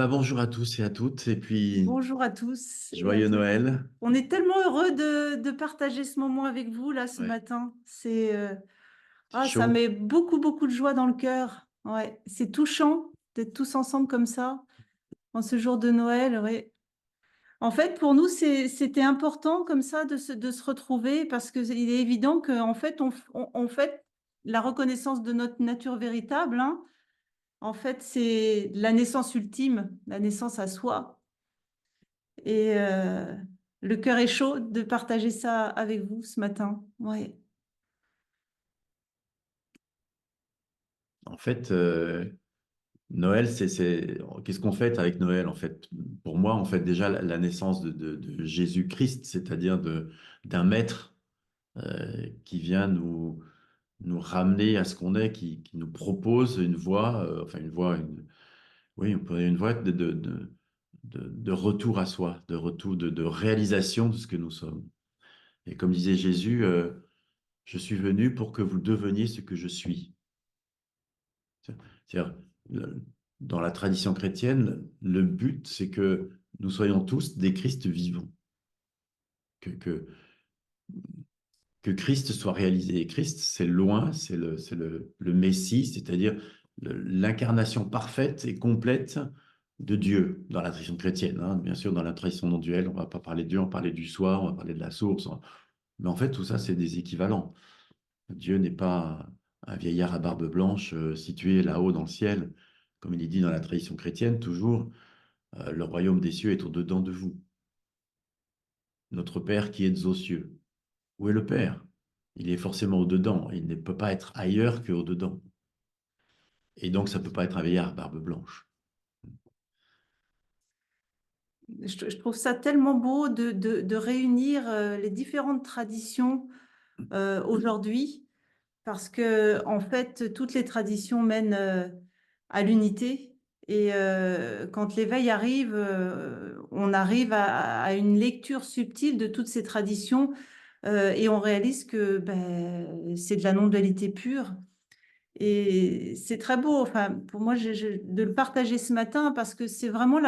Bonjour à tous et à toutes, et puis Bonjour à tous et à joyeux toutes. Noël. On est tellement heureux de partager ce moment avec vous là ce Ouais, matin. c'est Ça chaud. met beaucoup de joie dans le cœur. Ouais, c'est touchant d'être tous ensemble comme ça en ce jour de Noël. Ouais. En fait, pour nous, c'était important comme ça de se retrouver parce que il est évident qu'en fait, on fait la reconnaissance de notre nature véritable, hein. En fait, c'est la naissance ultime, la naissance à soi. Et le cœur est chaud de partager ça avec vous ce matin. Ouais. En fait, Noël, qu'est-ce qu'on fête avec Noël? En fait, pour moi, on fête déjà la naissance de Jésus-Christ, c'est-à-dire d'un maître qui vient nous ramener à ce qu'on est, qui nous propose une voie, enfin une voie, oui, on pourrait dire une voie de retour à soi, de retour, de réalisation de ce que nous sommes. Et comme disait Jésus, je suis venu pour que vous deveniez ce que je suis. C'est-à-dire, dans la tradition chrétienne, le but, c'est que nous soyons tous des Christ vivants, que, que, que Christ soit réalisé. Et Christ, c'est loin, c'est le Messie, c'est-à-dire l'incarnation parfaite et complète de Dieu dans la tradition chrétienne, hein. Bien sûr, dans la tradition non duelle, on ne va pas parler de Dieu, on va parler du soir, on va parler de la source. Mais en fait, tout ça, c'est des équivalents. Dieu n'est pas un vieillard à barbe blanche situé là-haut dans le ciel. Comme il est dit dans la tradition chrétienne, toujours, le royaume des cieux est au-dedans de vous. Notre Père qui êtes aux cieux. Où est le Père? Il est forcément au-dedans. Il ne peut pas être ailleurs qu'au-dedans. Et donc, ça ne peut pas être un vieillard à barbe blanche. Je trouve ça tellement beau de réunir les différentes traditions aujourd'hui parce que en fait, toutes les traditions mènent à l'unité. Et quand l'éveil arrive, on arrive à une lecture subtile de toutes ces traditions et on réalise que ben, c'est de la non-dualité pure. Et c'est très beau, enfin, pour moi, de le partager ce matin parce que c'est vraiment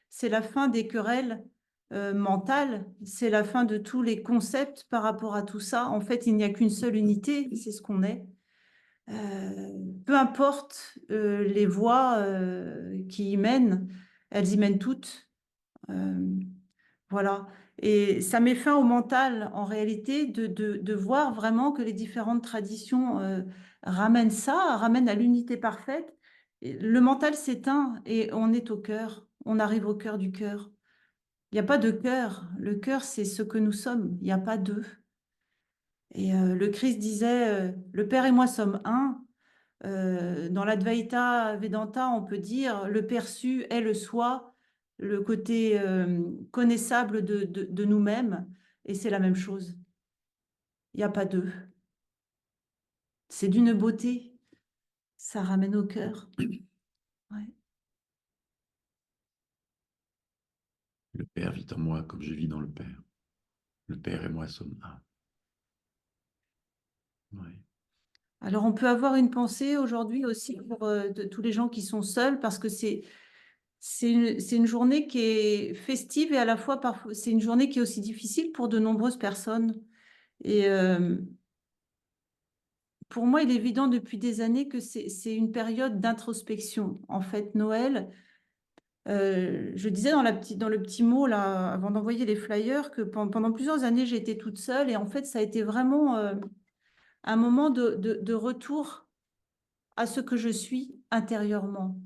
c'est la fin des querelles mentales, c'est la fin de tous les concepts par rapport à tout ça. En fait, il n'y a qu'une seule unité, c'est ce qu'on est. Peu importe les voies qui y mènent, elles y mènent toutes. Euh, voilà. Et ça met fin au mental, en réalité, de voir vraiment que les différentes traditions ramènent ça, ramènent à l'unité parfaite. Et le mental s'éteint et on est au cœur, on arrive au cœur du cœur. Il n'y a pas de cœur. Le cœur, c'est ce que nous sommes. Il n'y a pas deux. Et le Christ disait, le Père et moi sommes un. Dans l'Advaita Vedanta, on peut dire le perçu est le soi, le côté connaissable de nous-mêmes, et c'est la même chose. Il n'y a pas deux. C'est d'une beauté, ça ramène au cœur. Ouais. Le Père vit en moi comme je vis dans le Père. Le Père et moi sommes un. Ouais. Alors on peut avoir une pensée aujourd'hui aussi pour tous les gens qui sont seuls, parce que c'est une journée qui est festive et à la fois parfois c'est une journée qui est aussi difficile pour de nombreuses personnes. Et pour moi, il est évident depuis des années que c'est une période d'introspection. En fait, Noël, je disais dans le petit mot là, avant d'envoyer les flyers, que pendant plusieurs années, j'ai été toute seule et en fait, ça a été vraiment un moment de retour à ce que je suis intérieurement.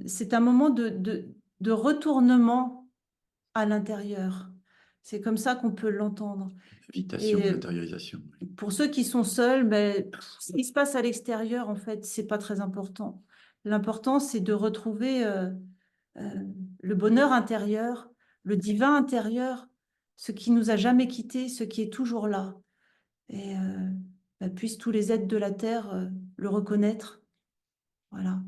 C'est un moment de retournement à l'intérieur. C'est comme ça qu'on peut l'entendre. Invitation à Et l'intériorisation. pour ceux qui sont seuls, ben, ce qui se passe à l'extérieur, en fait, c'est pas très important. L'important, c'est de retrouver euh, le bonheur intérieur, le divin intérieur, ce qui nous a jamais quittés, ce qui est toujours là. Et ben, puissent tous les êtres de la terre le reconnaître. Voilà,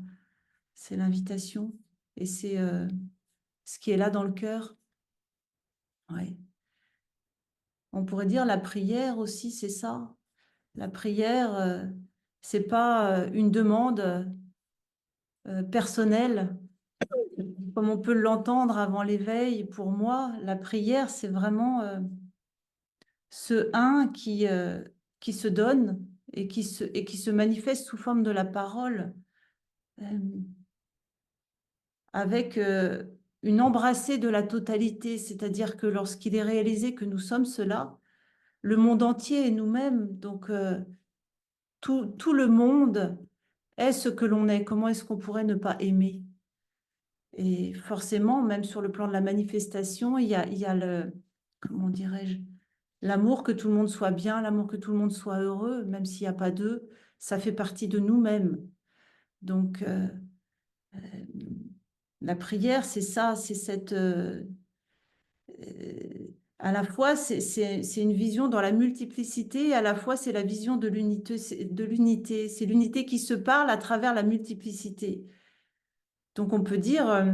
c'est l'invitation et c'est ce qui est là dans le cœur. Ouais. On pourrait dire la prière aussi, c'est ça. La prière, c'est pas une demande. personnel, comme on peut l'entendre avant l'éveil. Pour moi, la prière, c'est vraiment ce un qui se donne et qui se manifeste sous forme de la parole, euh, avec une embrassée de la totalité, c'est-à-dire que lorsqu'il est réalisé que nous sommes cela, le monde entier et nous-mêmes, donc tout le monde est ce que l'on est. Comment est-ce qu'on pourrait ne pas aimer? Et forcément, même sur le plan de la manifestation, il y a le, comment dirais-je, l'amour que tout le monde soit bien, l'amour que tout le monde soit heureux, même s'il n'y a pas d'eux, ça fait partie de nous-mêmes. Donc, euh, la prière, c'est ça, c'est cette... à la fois, c'est une vision dans la multiplicité, et à la fois, c'est la vision de l'unité, de l'unité. C'est l'unité qui se parle à travers la multiplicité. Donc, on peut dire,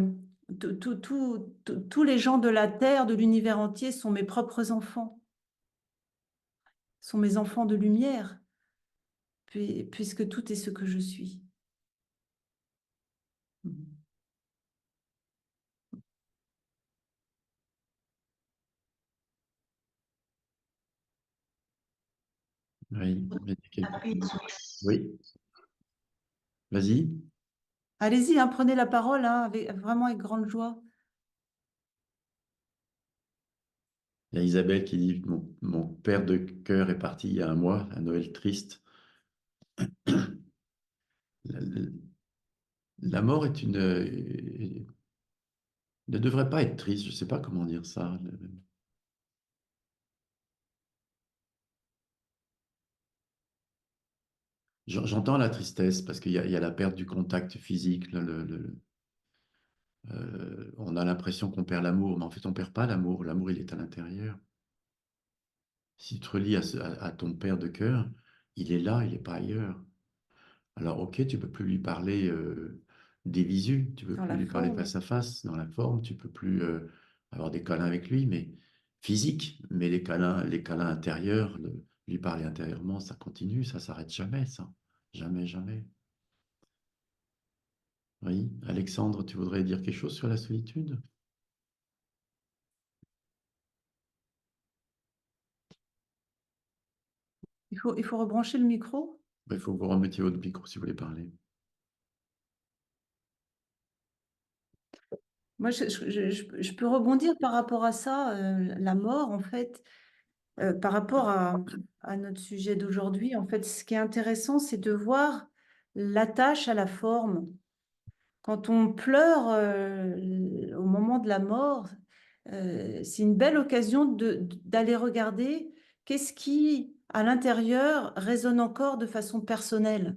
tous les gens de la Terre, de l'univers entier, sont mes propres enfants, sont mes enfants de lumière, puisque tout est ce que je suis. Oui, oui, vas-y. Allez-y, hein, prenez la parole, hein, vraiment avec grande joie. Il y a Isabelle qui dit, mon père de cœur est parti il y a un mois, un Noël triste. La, la mort est ne devrait pas être triste, je ne sais pas comment dire ça. J'entends la tristesse parce il y a la perte du contact physique. On a l'impression qu'on perd l'amour, mais en fait, on ne perd pas l'amour. L'amour, il est à l'intérieur. Si tu te relis à ton père de cœur, il est là, il n'est pas ailleurs. Alors, ok, tu peux plus lui parler des visus, tu peux Dans plus la lui parler forme. face à face, dans la forme, tu peux plus avoir des câlins avec lui, mais physique, mais les câlins intérieurs, lui parler intérieurement, ça continue, ça s'arrête jamais, ça. Jamais, jamais. Oui, Alexandre, tu voudrais dire quelque chose sur la solitude? Il faut rebrancher le micro. Il faut que vous remettiez votre micro si vous voulez parler. Moi, je peux rebondir par rapport à ça, la mort, en fait, par rapport à notre sujet d'aujourd'hui. En fait, ce qui est intéressant, c'est de voir l'attache à la forme. Quand on pleure au moment de la mort, c'est une belle occasion d'aller regarder qu'est-ce qui, à l'intérieur, résonne encore de façon personnelle.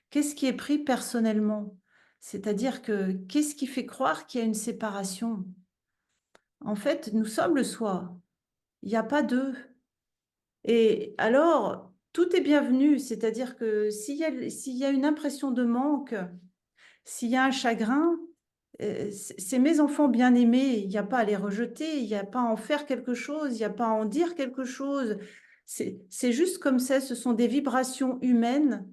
Qu'est-ce qui est pris personnellement? C'est-à-dire que qu'est-ce qui fait croire qu'il y a une séparation? En fait, nous sommes le soi. Il n'y a pas d'eux. Et alors, tout est bienvenu. C'est-à-dire que s'il y a une impression de manque, s'il y a un chagrin, c'est mes enfants bien-aimés. Il n'y a pas à les rejeter, il n'y a pas à en faire quelque chose, il n'y a pas à en dire quelque chose. C'est juste comme ça, ce sont des vibrations humaines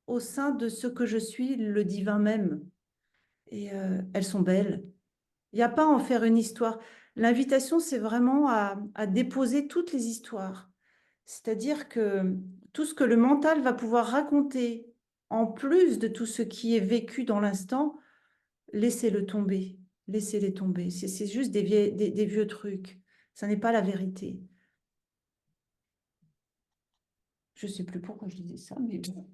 au sein de ce que je suis, le divin même. Et elles sont belles. Il n'y a pas à en faire une histoire. L'invitation, c'est vraiment à déposer toutes les histoires. C'est-à-dire que tout ce que le mental va pouvoir raconter, en plus de tout ce qui est vécu dans l'instant, laissez-le tomber. Laissez-les tomber. C'est juste des vieux trucs. Ça n'est pas la vérité. Je ne sais plus pourquoi je disais ça, mais bon.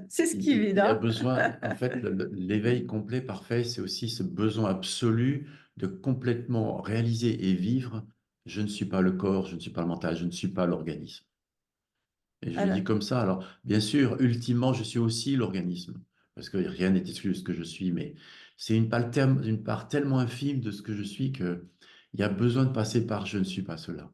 C'est ce qui vient. Il y a besoin, en fait, l'éveil complet, parfait, c'est aussi ce besoin absolu de complètement réaliser et vivre. Je ne suis pas le corps, je ne suis pas le mental, je ne suis pas l'organisme. Et je le dis Alors, comme ça. Alors, bien sûr, ultimement, je suis aussi l'organisme, parce que rien n'est exclu de ce que je suis, mais c'est une part tellement infime de ce que je suis qu'il y a besoin de passer par je ne suis pas cela.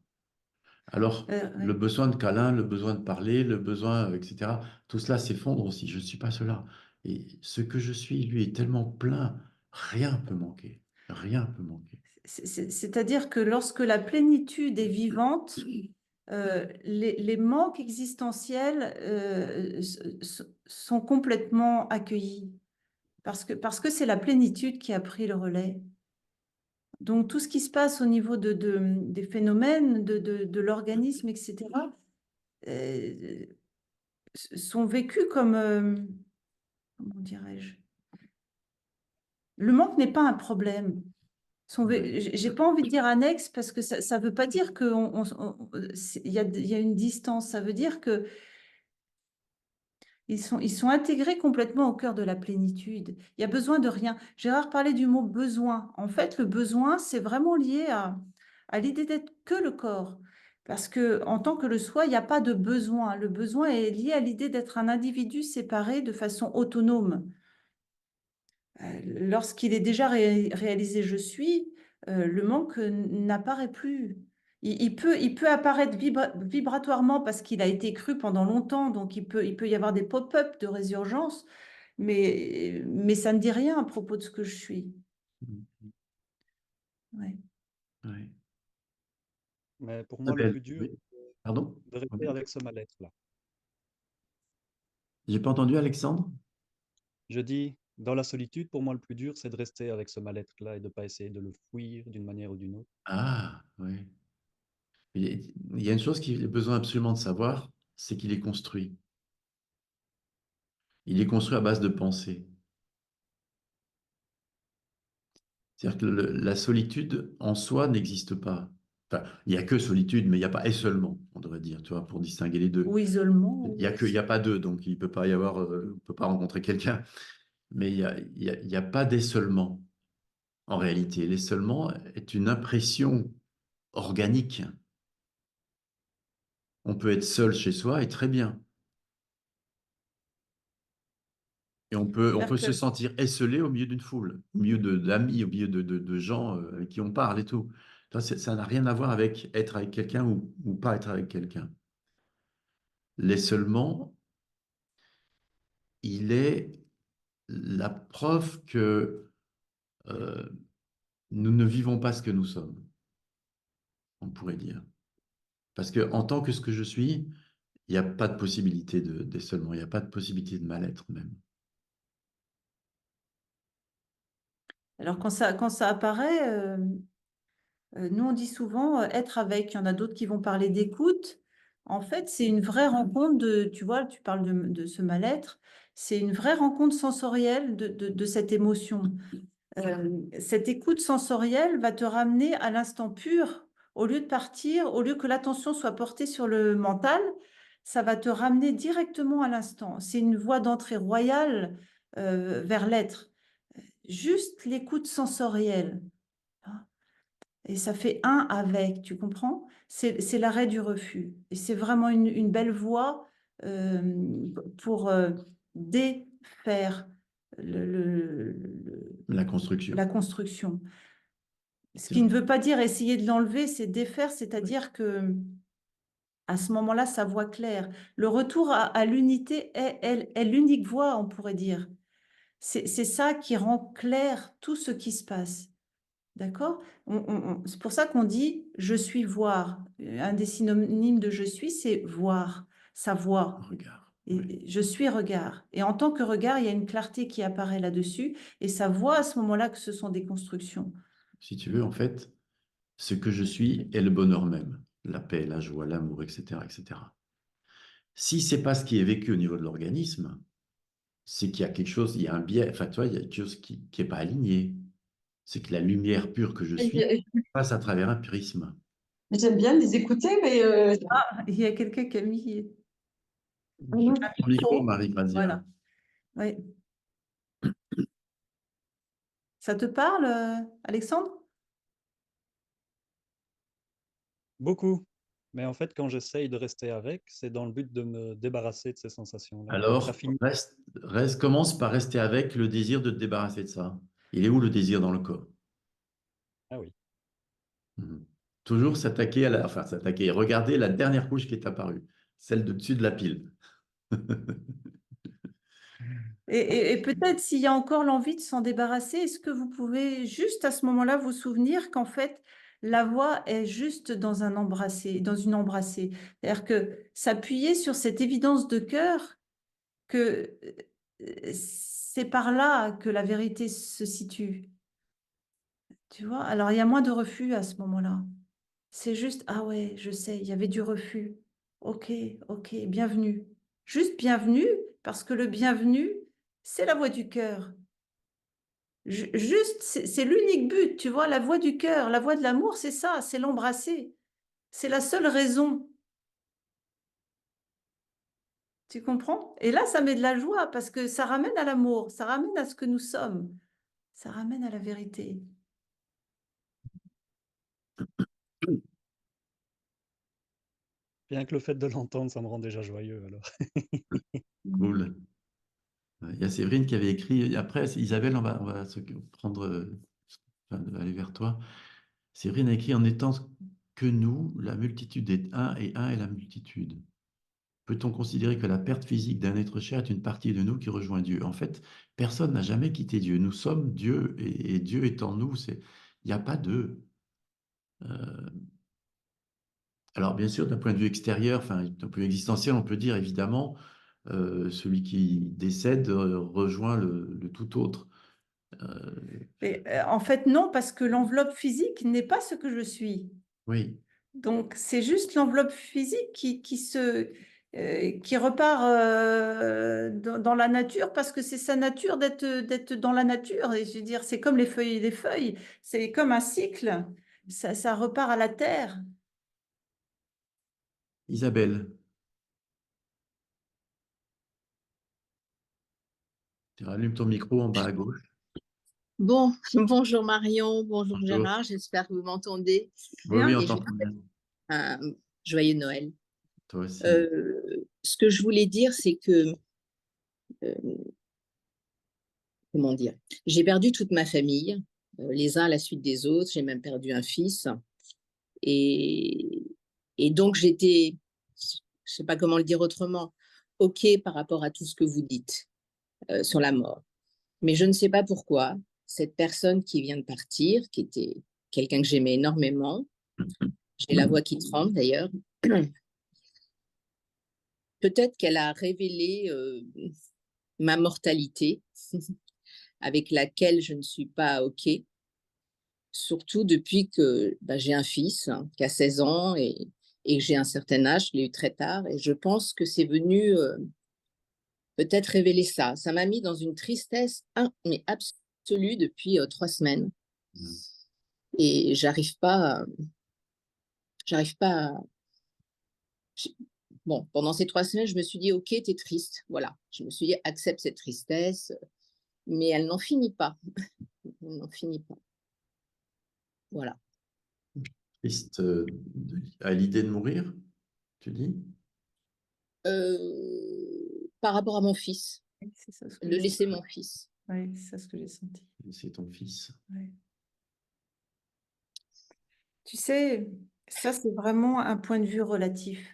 Alors, le ouais. besoin de câlin, le besoin de parler, le besoin, etc., tout cela s'effondre aussi. Je ne suis pas cela. Et ce que je suis, lui, est tellement plein, rien ne peut manquer. Rien ne peut manquer. C'est-à-dire que lorsque la plénitude est vivante, les manques existentiels sont complètement accueillis. parce que c'est la plénitude qui a pris le relais. Donc, tout ce qui se passe au niveau des phénomènes, de l'organisme, etc., euh, sont vécus comme, comment dirais-je, le manque n'est pas un problème. J'ai pas envie de dire annexe parce que ça veut pas dire qu'il y a une distance. Ça veut dire que ils sont intégrés complètement au cœur de la plénitude. Il y a besoin de rien. Gérard parlait du mot besoin. En fait, le besoin, c'est vraiment lié à l'idée d'être que le corps. Parce que en tant que le soi, il n'y a pas de besoin. Le besoin est lié à l'idée d'être un individu séparé de façon autonome. Lorsqu'il est déjà réalisé je suis, le manque n'apparaît plus. Il peut apparaître vibratoirement parce qu'il a été cru pendant longtemps, donc il peut y avoir des pop-up de résurgence, mais ça ne dit rien à propos de ce que je suis. Ouais. Ouais. Mais pour moi, le Isabelle, plus dur, oui. Pardon? de rester avec ce mal-être-là. J'ai pas entendu, Alexandre? Je dis, dans la solitude, pour moi, le plus dur, c'est de rester avec ce mal-être-là et de ne pas essayer de le fuir d'une manière ou d'une autre. Ah, oui. Il y a une chose qu'il a besoin absolument de savoir, c'est qu'il est construit. Il est construit à base de pensée. C'est-à-dire que la solitude en soi n'existe pas. Enfin, il n'y a que solitude, mais il n'y a pas et seulement, on devrait dire, tu vois, pour distinguer les deux. Ou isolement. Il y a pas deux, donc il peut pas y avoir, on peut pas rencontrer quelqu'un. Mais il y a pas d'essolement en réalité. L'essolement est une impression organique. On peut être seul chez soi et très bien. Et on peut C'est-à-dire se que sentir esselé au milieu d'une foule, au milieu d'amis, au milieu de gens avec qui on parle et tout. Ça n'a rien à voir avec être avec quelqu'un ou pas être avec quelqu'un. L'essolement, il est la preuve que euh, nous ne vivons pas ce que nous sommes, on pourrait dire. Parce que en tant que ce que je suis, il n'y a pas de possibilité d'essolement, il n'y a pas de possibilité de mal-être même. alors quand ça apparaît, nous on dit souvent être avec. Il y en a d'autres qui vont parler d'écoute. En fait, c'est une vraie rencontre tu vois, tu parles de ce mal-être, c'est une vraie rencontre sensorielle de cette émotion. Cette écoute sensorielle va te ramener à l'instant pur. Au lieu de partir, au lieu que l'attention soit portée sur le mental, ça va te ramener directement à l'instant. C'est une voie d'entrée royale vers l'être. Juste l'écoute sensorielle. Et ça fait un avec, tu comprends? C'est l'arrêt du refus. Et c'est vraiment une belle voie pour défaire La construction. la construction. Ce C'est qui ne vrai. veut pas dire essayer de l'enlever, c'est défaire, c'est-à-dire que à ce moment-là, ça voit clair. Le retour à l'unité est l'unique voie, on pourrait dire. C'est ça qui rend clair tout ce qui se passe. D'accord? C'est pour ça qu'on dit je suis voir. Un des synonymes de je suis, c'est voir, savoir. Regard. Et Oui. je suis regard. Et en tant que regard, il y a une clarté qui apparaît là-dessus. Et ça voit à ce moment-là que ce sont des constructions. Si tu veux, en fait, ce que je suis est le bonheur même, la paix, la joie, l'amour, etc., etc. Si c'est pas ce qui est vécu au niveau de l'organisme, c'est qu'il y a quelque chose, il y a un biais, enfin, tu vois, il y a quelque chose qui est pas aligné. C'est que la lumière pure que je suis passe à travers un prisme. J'aime bien les écouter, mais Ah, il y a quelqu'un qui a mis Je non. prends ton micro, Marie Grazia. voilà. Oui. Ça te parle, Alexandre? Beaucoup. Mais en fait, quand j'essaye de rester avec, c'est dans le but de me débarrasser de ces sensations-là. Donc ça Alors, finit. commence par rester avec le désir de te débarrasser de ça. Il est où le désir dans le corps? Ah oui. Mhm. Toujours s'attaquer enfin s'attaquer, regarder la dernière couche qui est apparue, celle de dessus de la pile. Et peut-être s'il y a encore l'envie de s'en débarrasser, est-ce que vous pouvez juste à ce moment-là vous souvenir qu'en fait, la voix est juste dans un embrassé, dans une embrassée. C'est-à-dire que s'appuyer sur cette évidence de cœur que c'est par là que la vérité se situe. Tu vois? Alors, il y a moins de refus à ce moment-là. C'est juste, ah ouais, je sais, il y avait du refus. Ok, ok, bienvenue. Juste bienvenue, parce que le bienvenu, c'est la voix du cœur. Juste, c'est l'unique but, tu vois, la voix du cœur, la voix de l'amour, c'est ça, c'est l'embrasser. C'est la seule raison. Tu comprends? Et là, ça met de la joie parce que ça ramène à l'amour, ça ramène à ce que nous sommes, ça ramène à la vérité. Rien que le fait de l'entendre, ça me rend déjà joyeux alors. Cool. Il y a Séverine qui avait écrit, après, Isabelle, on va se prendre, enfin, aller vers toi. Séverine a écrit, en étant que nous, la multitude est un et un est la multitude. Peut-on considérer que la perte physique d'un être cher est une partie de nous qui rejoint Dieu? En fait, personne n'a jamais quitté Dieu. Nous sommes Dieu et Dieu est en nous. Il n'y a pas d'eux. Alors, bien sûr, d'un point de vue extérieur, enfin, d'un point de vue existentiel, on peut dire évidemment, celui qui décède rejoint le tout autre. Mais, en fait, non, parce que l'enveloppe physique n'est pas ce que je suis. Oui, Donc, c'est juste l'enveloppe physique qui repart dans la nature parce que c'est sa nature d'être dans la nature. Et je veux dire, c'est comme les feuilles et les feuilles, c'est comme un cycle. Ça repart à la terre. Isabelle, tu rallumes ton micro en bas à gauche. Bon, bonjour Marion, bonjour Bonjour. Gérard, j'espère que vous m'entendez Oui, oui, on et je vous t'entend bien. souhaite un joyeux Noël. Toi aussi. Ce que je voulais dire, c'est que, comment dire, j'ai perdu toute ma famille, les uns à la suite des autres, j'ai même perdu un fils. Et, et donc j'étais, je ne sais pas comment le dire autrement, OK par rapport à tout ce que vous dites sur la mort. Mais je ne sais pas pourquoi, cette personne qui vient de partir, qui était quelqu'un que j'aimais énormément, j'ai la voix qui tremble d'ailleurs, peut-être qu'elle a révélé ma mortalité avec laquelle je ne suis pas OK, surtout depuis que j'ai un fils qui a 16 ans et que j'ai un certain âge, je l'ai eu très tard, et je pense que c'est venu peut-être révéler ça. Ça m'a mis dans une tristesse mais absolue depuis 3 semaines. Et j'arrive pas à... Bon, pendant ces 3 semaines, je me suis dit, OK, t'es triste. Voilà. Je me suis dit, accepte cette tristesse. Mais elle n'en finit pas. Elle n'en finit pas. Voilà. Triste à l'idée de mourir, tu dis? Par rapport à mon fils, C'est ça ce que le j'ai laisser senti. mon fils. Oui, c'est ça ce que j'ai senti. C'est ton fils. Ouais. Tu sais, ça, c'est vraiment un point de vue relatif.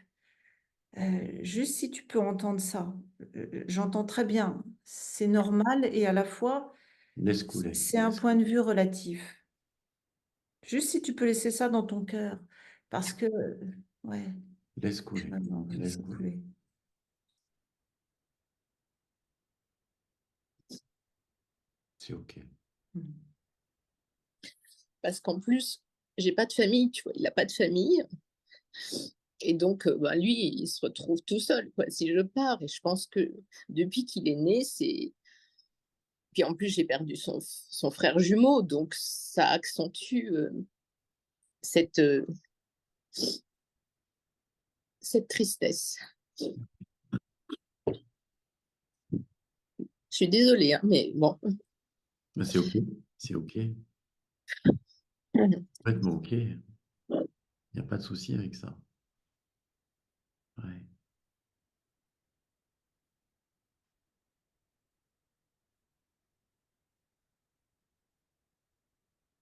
Juste si tu peux entendre ça, j'entends très bien, c'est normal et à la fois, Laisse couler. c'est un point de vue relatif. Juste si tu peux laisser ça dans ton cœur, parce que, ouais, Laisse couler. non, je Laisse laisse couler. couler. C'est OK. Mm. Parce qu'en plus, j'ai pas de famille, tu vois. Il n'a pas de famille. Et donc, lui, il se retrouve tout seul, quoi, si je pars. Et je pense que depuis qu'il est né, c'est... Puis en plus, j'ai perdu son frère jumeau, donc ça accentue cette, cette tristesse. Je suis désolée, hein, mais bon. Mais c'est OK. C'est OK. Complètement OK. Il n'y a pas de souci avec ça. Ouais.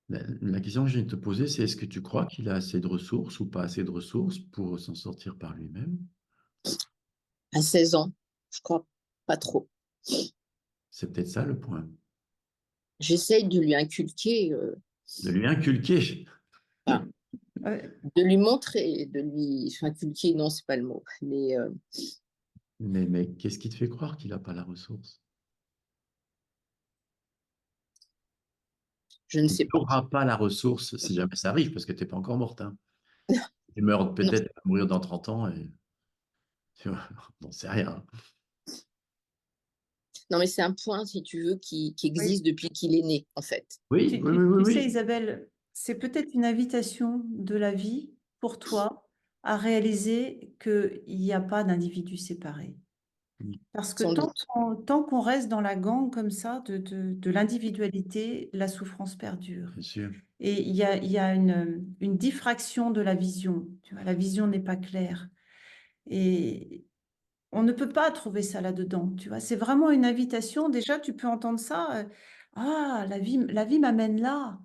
La question que je viens de te poser, c'est est-ce que tu crois qu'il a assez de ressources ou pas assez de ressources pour s'en sortir par lui-même? À 16 ans, je crois pas trop. C'est peut-être ça le point. J'essaye de lui inculquer, De lui inculquer. Ouais, de lui montrer, de lui inculquer, non, c'est pas le mot, mais Mais qu'est-ce qui te fait croire qu'il n'a pas la ressource? Je ne Tu sais pas. n'auras pas la ressource si jamais ça arrive, parce que tu n'es pas encore morte. Hein. Tu meurs peut-être, tu vas mourir dans 30 ans, et tu vois, on n'en sait rien. Non, mais c'est un point, si tu veux, qui Oui. existe depuis qu'il est né, en fait. Oui, Tu, oui, oui, oui, tu sais, oui. Isabelle, c'est peut-être une invitation de la vie pour toi à réaliser qu'il n'y a pas d'individus séparés. Parce que Sans doute. tant qu'on reste dans la gangue comme ça de l'individualité, la souffrance perdure. Bien sûr. Et il y a une diffraction de la vision. Tu vois, la vision n'est pas claire. Et on ne peut pas trouver ça là-dedans. Tu vois, c'est vraiment une invitation. Déjà, tu peux entendre ça. Ah, la vie m'amène là.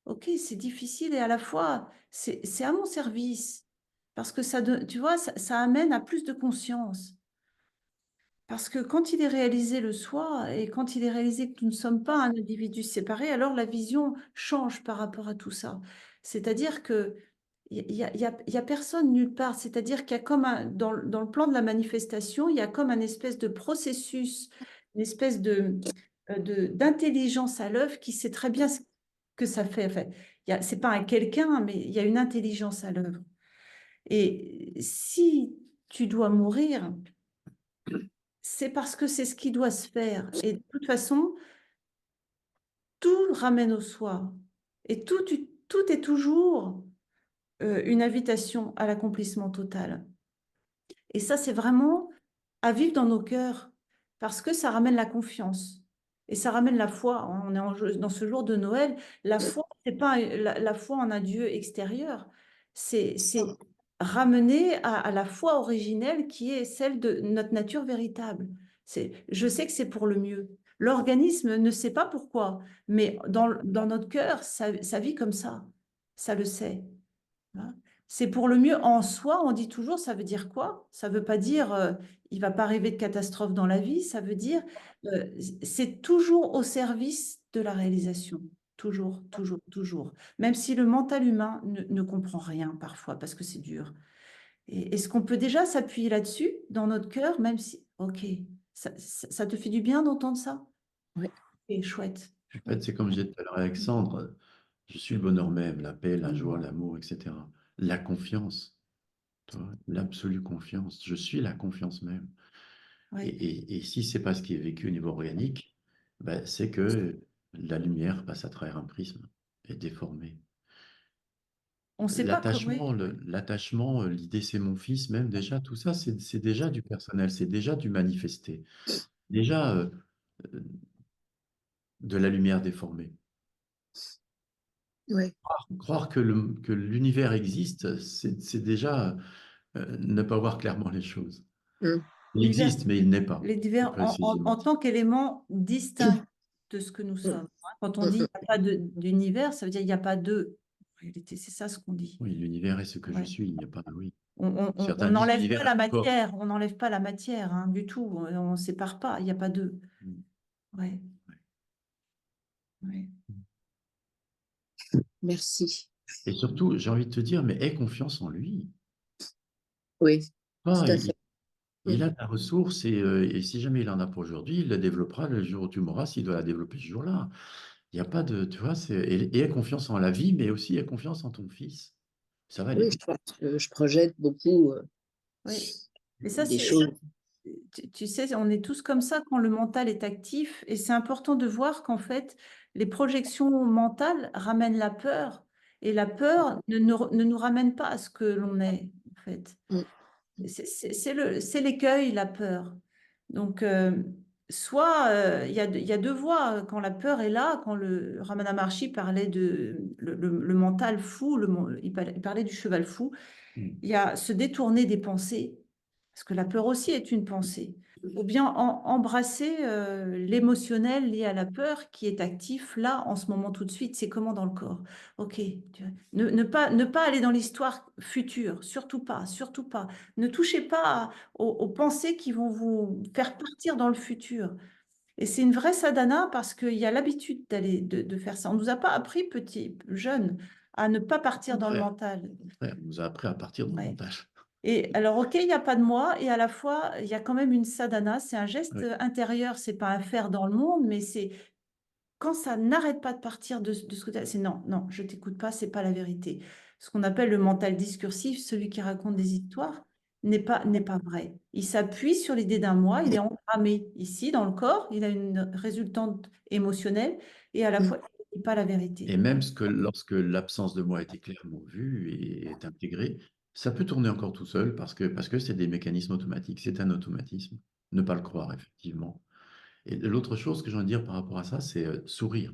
Ok, c'est difficile et à la fois, c'est à mon service. Parce que tu vois, ça amène à plus de conscience. Parce que quand il est réalisé le soi et quand il est réalisé que nous ne sommes pas un individu séparé, alors la vision change par rapport à tout ça. C'est-à-dire que il y a personne nulle part. C'est-à-dire qu'il y a comme dans le plan de la manifestation, il y a comme un espèce de processus, une espèce d'intelligence à l'œuvre qui sait très bien ce que ça fait. Enfin, c'est pas un quelqu'un, mais il y a une intelligence à l'œuvre. Et si tu dois mourir, c'est parce que c'est ce qui doit se faire. Et de toute façon, tout ramène au soi. Et tout est toujours une invitation à l'accomplissement total. Et ça, c'est vraiment à vivre dans nos cœurs, parce que ça ramène la confiance. Et ça ramène la foi. On est dans ce jour de Noël. La foi, c'est pas la foi en un Dieu extérieur. C'est ramener à la foi originelle qui est celle de notre nature véritable. Je sais que c'est pour le mieux. L'organisme ne sait pas pourquoi, mais dans notre cœur, ça vit comme ça. Ça le sait. Hein. C'est pour le mieux en soi, on dit toujours, ça veut dire quoi? Ça veut pas dire il va pas arriver de catastrophe dans la vie, ça veut dire euh, c'est toujours au service de la réalisation. Toujours, toujours, toujours. Même si le mental humain ne comprend rien parfois parce que c'est dur. Et est-ce qu'on peut déjà s'appuyer là-dessus dans notre cœur, même si, ok, ça te fait du bien d'entendre ça? Oui. Et chouette, En fait, chouette. c'est comme je disais tout à l'heure à Alexandre, je suis le bonheur même, la paix, la joie, l'amour, etc. La confiance, tu vois, l'absolue confiance. Je suis la confiance même. Ouais. Et si c'est pas ce qui est vécu au niveau organique, ben, c'est que la lumière passe à travers un prisme, est déformée. On ne sait pas comment. L'attachement, l'idée c'est mon fils, même déjà, tout ça, c'est déjà du personnel, c'est déjà du manifesté, déjà euh, de la lumière déformée. Ouais. Croire que l'univers existe, c'est déjà ne pas voir clairement les choses. Mm. Il existe, mais il n'est pas, Les plus divers précisément. en tant qu'élément distinct de ce que nous sommes. Hein. Quand on dit il n'y a pas d'univers, ça veut dire il n'y a pas de. En réalité, c'est ça ce qu'on dit. Oui, l'univers est ce que je Ouais. suis, il n'y a pas, oui. On Certains disent n'enlève pas l'univers la est un corps. matière, on n'enlève pas la matière hein, du tout. On ne sépare pas, il n'y a pas d'eux. Mm. Ouais. Ouais. Merci. Et surtout, j'ai envie de te dire, mais aie confiance en lui. Oui, Ah, tout à fait. il a ta ressource et si jamais il en a pour aujourd'hui, il la développera le jour où tu mourras, s'il doit la développer ce jour-là. Il n'y a pas de, tu vois, et aie confiance en la vie, mais aussi aie confiance en ton fils. Ça va aller Oui, vite. je pense que je projette beaucoup Oui. Et ça, des choses. tu sais, on est tous comme ça quand le mental est actif. Et c'est important de voir qu'en fait, les projections mentales ramènent la peur. Et la peur ne nous ramène pas à ce que l'on est, en fait. Mm. C'est l'écueil, la peur. Donc, soit il y a deux voies. Quand la peur est là, quand le Ramana Maharshi parlait de le mental fou, il parlait du cheval fou, Mm. il y a se détourner des pensées, parce que la peur aussi est une pensée, ou bien embrasser l'émotionnel lié à la peur qui est actif là, en ce moment, tout de suite. C'est comment dans le corps? Ok, ne pas aller dans l'histoire future, surtout pas, surtout pas. Ne touchez pas aux pensées qui vont vous faire partir dans le futur. Et c'est une vraie sadhana parce qu'il y a l'habitude de faire ça. On ne nous a pas appris, petit, jeune, à ne pas partir dans le Contraire, mental. contraire, on nous a appris à partir dans le Ouais. mental. Et alors, ok, il n'y a pas de moi, et à la fois, il y a quand même une sadhana, c'est un geste Oui. intérieur, c'est pas un faire dans le monde, mais c'est quand ça n'arrête pas de partir de ce que tu as, c'est non, non, je t'écoute pas, c'est pas la vérité. Ce qu'on appelle le mental discursif, celui qui raconte des histoires, n'est pas vrai. Il s'appuie sur l'idée d'un moi, il est engrammé ici dans le corps, il a une résultante émotionnelle et à la fois, il n'est pas la vérité. Et même lorsque l'absence de moi est clairement vue et est intégrée, ça peut tourner encore tout seul parce que c'est des mécanismes automatiques. C'est un automatisme. Ne pas le croire, effectivement. Et l'autre chose que j'ai envie de dire par rapport à ça, c'est sourire.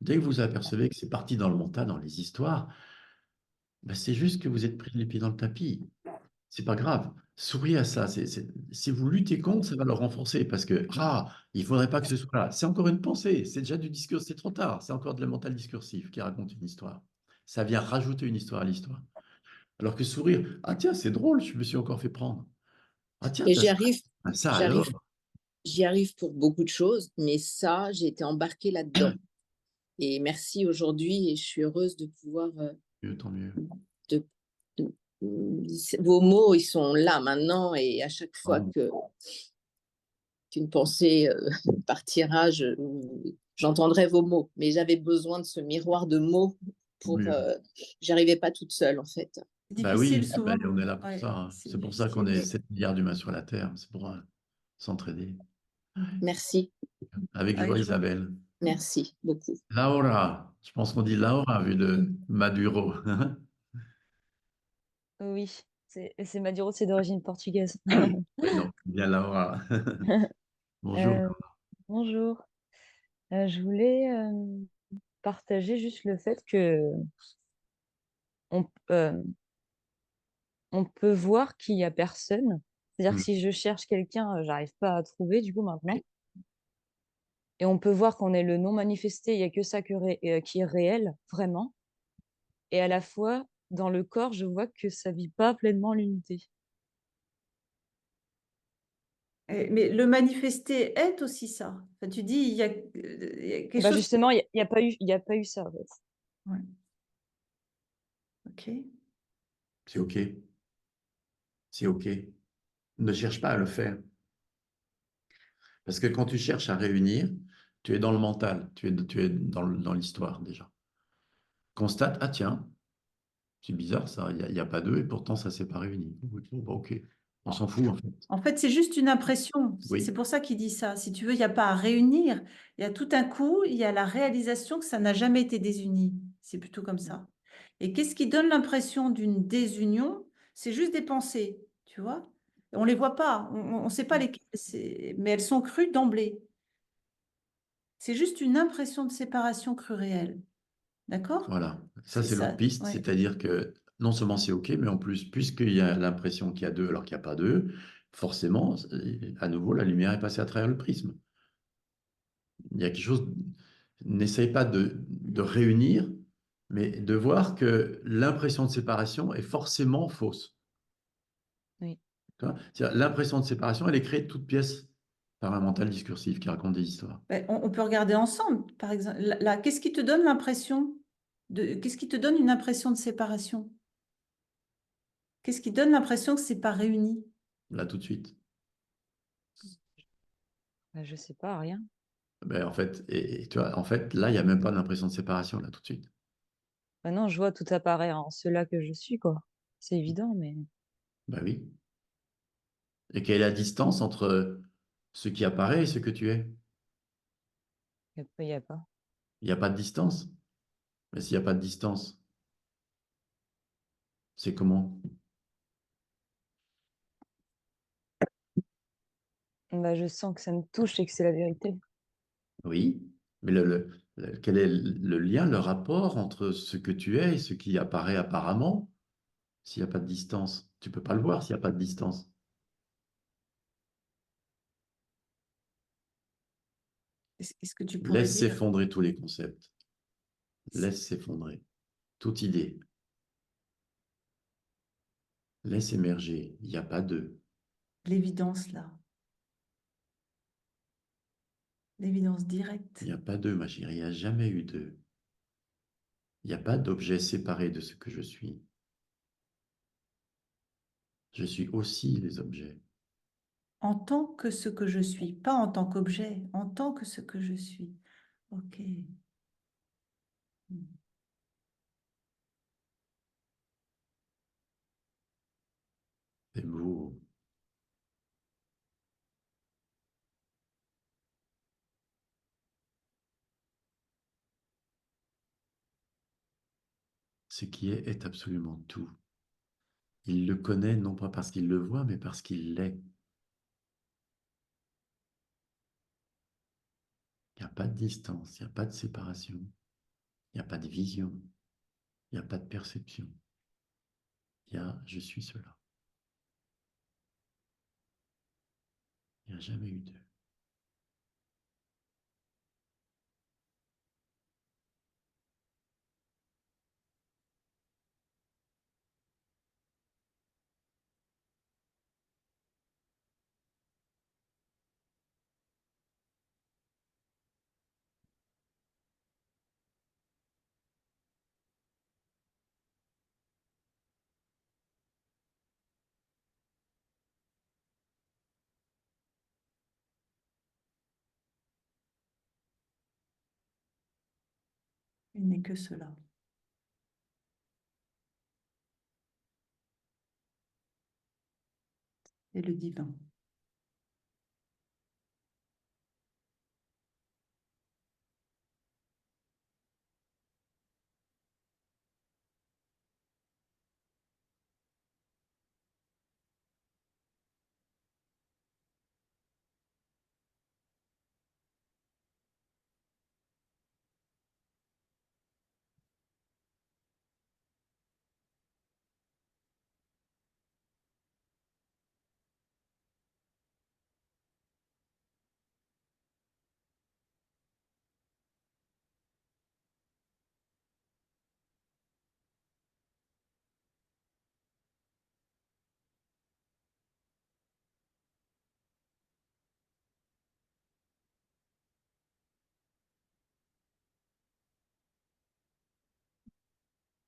Dès que vous apercevez que c'est parti dans le mental, dans les histoires, ben, c'est juste que vous êtes pris les pieds dans le tapis. C'est pas grave. Souriez à ça. Si vous luttez contre, ça va le renforcer parce que, il faudrait pas que ce soit là. C'est encore une pensée. C'est déjà du discours. C'est trop tard. C'est encore de la mentale discursif qui raconte une histoire. Ça vient rajouter une histoire à l'histoire. Alors que sourire, tiens, c'est drôle, je me suis encore fait prendre. Tiens, Et t'as j'y ça. arrive, Ça j'arrive, alors. j'y arrive pour beaucoup de choses, mais ça, j'ai été embarquée là-dedans. Et merci aujourd'hui, et je suis heureuse de pouvoir, Mieux, tant mieux. de- vos mots, ils sont là maintenant, et à chaque fois Oh, qu'une pensée partira, j'entendrai vos mots. Mais j'avais besoin de ce miroir de mots pour, mieux. j'arrivais pas toute seule en fait. C'est Bah difficile oui, souvent. on est là pour Ouais, ça. Hein. c'est C'est pour ça qu'on difficile. est 7 milliards d'humains sur la Terre. C'est pour s'entraider. Merci, Avec joie, Avec joie. Isabelle. merci beaucoup. Laura, je pense qu'on dit Laura vu de Maduro. Oui, c'est Maduro, c'est d'origine portugaise. Ouais, donc, bien Laura. Bonjour. Euh, bonjour. Je voulais partager juste le fait que on, euh, on peut voir qu'il y a personne. C'est-à-dire que Mm. si je cherche quelqu'un, j'arrive pas à trouver du coup maintenant. Et on peut voir qu'on est le non manifesté, il n'y a que ça qui est réel, vraiment. Et à la fois, dans le corps, je vois que ça vit pas pleinement l'unité. Mais le manifester est aussi ça. Enfin, tu dis, il y a quelque Bah chose. justement, il y a pas eu ça en fait. Ouais. Ok. C'est OK. C'est OK. Ne cherche pas à le faire. Parce que quand tu cherches à réunir, tu es dans le mental, tu es dans l'histoire déjà. Constate, tiens, c'est bizarre ça, il y a pas deux et pourtant ça s'est pas réuni. Bon, bah, OK, on s'en fout en fait. En fait, c'est juste une impression. C'est Oui, pour ça qu'il dit ça. Si tu veux, il n'y a pas à réunir. Il y a tout un coup, il y a la réalisation que ça n'a jamais été désuni. C'est plutôt comme ça. Et qu'est-ce qui donne l'impression d'une désunion? C'est juste des pensées, tu vois? On ne les voit pas. On ne sait pas lesquelles, mais elles sont crues d'emblée. C'est juste une impression de séparation crue réelle. D'accord? voilà. Ça, C'est c'est l'autre ça. piste, Ouais. c'est-à-dire que non seulement c'est OK, mais en plus, puisqu'il y a l'impression qu'il y a deux alors qu'il n'y a pas deux, forcément, à nouveau, la lumière est passée à travers le prisme. Il y a quelque chose, n'essaye pas de réunir, mais de voir que l'impression de séparation est forcément fausse. Oui. Tu vois, c'est-à-dire, l'impression de séparation, elle est créée de toute pièce par un mental discursif qui raconte des histoires. Ben, on peut regarder ensemble, par exemple. Là, qu'est-ce qui te donne qu'est-ce qui te donne une impression de séparation? Qu'est-ce qui donne l'impression que c'est pas réuni? Là, tout de suite. Bah, je sais pas, rien. Ben, en fait, et tu vois, en fait, là, il n'y a même pas d'impression de séparation, là, tout de suite. Maintenant, je vois tout apparaît en cela que je suis, quoi. C'est évident, mais Ben oui. Et quelle est la distance entre ce qui apparaît et ce que tu es? il y a pas. Il n'y a pas de distance. Mais s'il n'y a pas de distance, c'est comment? Bah, je sens que ça me touche et que c'est la vérité. Oui, mais quel est le lien, le rapport entre ce que tu es et ce qui apparaît apparemment s'il n'y a pas de distance? Tu peux pas le voir s'il n'y a pas de distance. Est-ce que tu pourrais Laisse dire? s'effondrer tous les concepts. Laisse s'effondrer toute idée. Laisse émerger. Il n'y a pas d'eux. L'évidence là, l'évidence Il directe. n'y a pas d'eux, ma chérie. Il n'y a jamais eu d'eux. Il n'y a pas d'objet séparé de ce que je suis. Je suis aussi les objets. En tant que ce que je suis, pas en tant qu'objet, en tant que ce que je suis. Ok. C'est beau. Ce qui est absolument tout. Il le connaît non pas parce qu'il le voit, mais parce qu'il l'est. Il n'y a pas de distance, il n'y a pas de séparation, il n'y a pas de vision, il n'y a pas de perception. Il y a je suis cela. Il n'y a jamais eu d'eux. Il n'est que cela. Et le divin.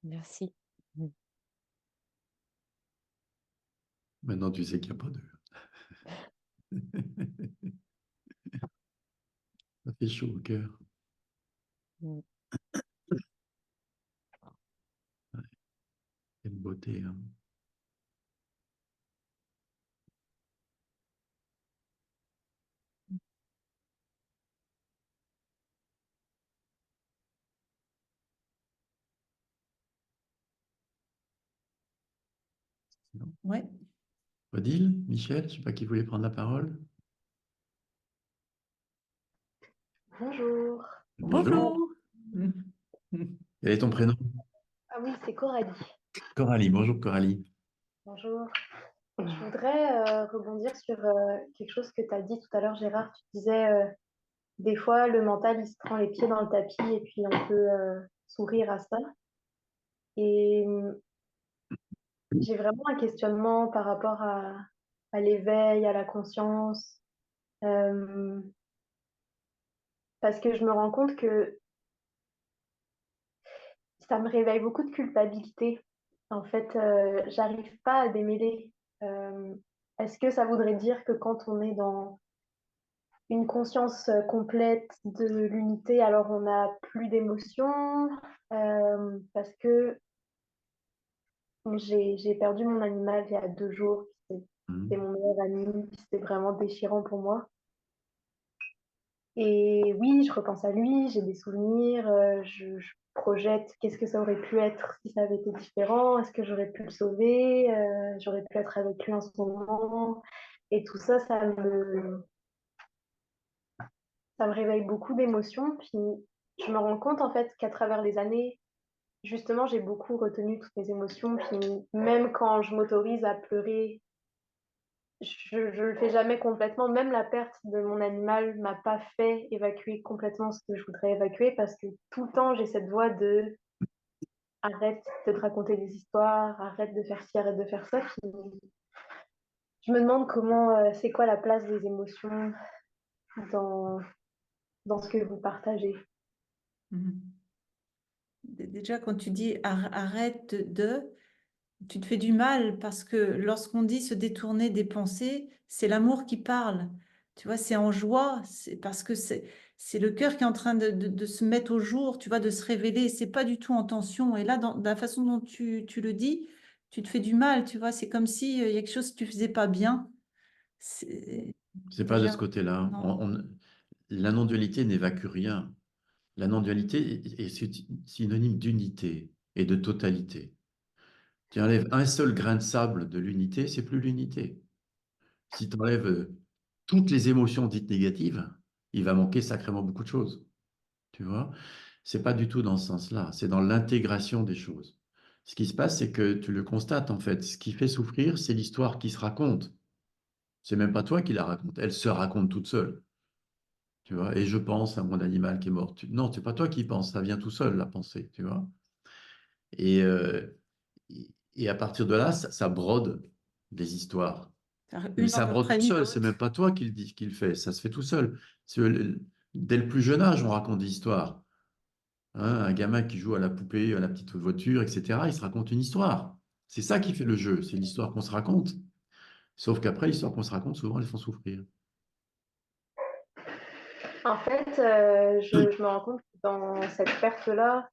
Merci. Maintenant, tu sais qu'il n'y a pas d'eux. Ça fait chaud au cœur. Mm. Quelle beauté, hein. Non. Ouais. Odile, Michel, je ne sais pas qui voulait prendre la parole. Bonjour. Bonjour. Quel est ton prénom? Ah oui, c'est Coralie. Coralie. Bonjour Coralie. Bonjour. Je voudrais rebondir sur quelque chose que tu as dit tout à l'heure, Gérard. Tu disais, des fois, le mental, il se prend les pieds dans le tapis et puis on peut sourire à ça. Et j'ai vraiment un questionnement par rapport à l'éveil, à la conscience, euh, parce que je me rends compte que ça me réveille beaucoup de culpabilité. En fait, j'arrive pas à démêler. Euh, Est-ce que ça voudrait dire que quand on est dans une conscience complète de l'unité, alors on n'a plus d'émotions? Parce que j'ai perdu mon animal il y a 2 jours. C'était mon meilleur ami. C'était vraiment déchirant pour moi. Et oui, je repense à lui, j'ai des souvenirs, je projette qu'est-ce que ça aurait pu être si ça avait été différent, est-ce que j'aurais pu le sauver, j'aurais pu être avec lui en ce moment. Et tout ça, ça me réveille beaucoup d'émotions. Puis je me rends compte en fait qu'à travers les années, justement, j'ai beaucoup retenu toutes mes émotions. Puis même quand je m'autorise à pleurer, je le fais jamais complètement. Même la perte de mon animal m'a pas fait évacuer complètement ce que je voudrais évacuer parce que tout le temps, j'ai cette voix de arrête de te raconter des histoires, arrête de faire ci, arrête de faire ça. Puis je me demande comment, c'est quoi la place des émotions dans, dans ce que vous partagez. Déjà, quand tu dis arrête de, tu te fais du mal parce que lorsqu'on dit se détourner des pensées, c'est l'amour qui parle. Tu vois, c'est en joie, c'est parce que c'est le cœur qui est en train de se mettre au jour, tu vois, de se révéler. C'est pas du tout en tension. Et là, dans la façon dont tu le dis, tu te fais du mal, tu vois. C'est comme si il y a quelque chose que tu faisais pas bien. C'est C'est pas de ce déjà, côté-là. non. La non-dualité n'évacue rien. La non-dualité est synonyme d'unité et de totalité. Tu enlèves un seul grain de sable de l'unité, c'est plus l'unité. Si tu enlèves toutes les émotions dites négatives, il va manquer sacrément beaucoup de choses. Tu vois? C'est pas du tout dans ce sens-là. C'est dans l'intégration des choses. Ce qui se passe, c'est que tu le constates en fait. Ce qui fait souffrir, c'est l'histoire qui se raconte. C'est même pas toi qui la raconte. Elle se raconte toute seule. Tu vois? Et je pense à mon animal qui est mort. Non, c'est pas toi qui penses. Ça vient tout seul, la pensée. Tu vois? Et, et à partir de là, ça brode des histoires. Mais Une ça en brode tout entraîne une seul. C'est autre. même pas toi qui le dis, qui le fait. Ça se fait tout seul. Dès le plus jeune âge, on raconte des histoires. Hein, un gamin qui joue à la poupée, à la petite voiture, etc., il se raconte une histoire. C'est ça qui fait le jeu. C'est l'histoire qu'on se raconte. Sauf qu'après, l'histoire qu'on se raconte, souvent, elles font souffrir. En fait, je me rends compte que dans cette perte-là,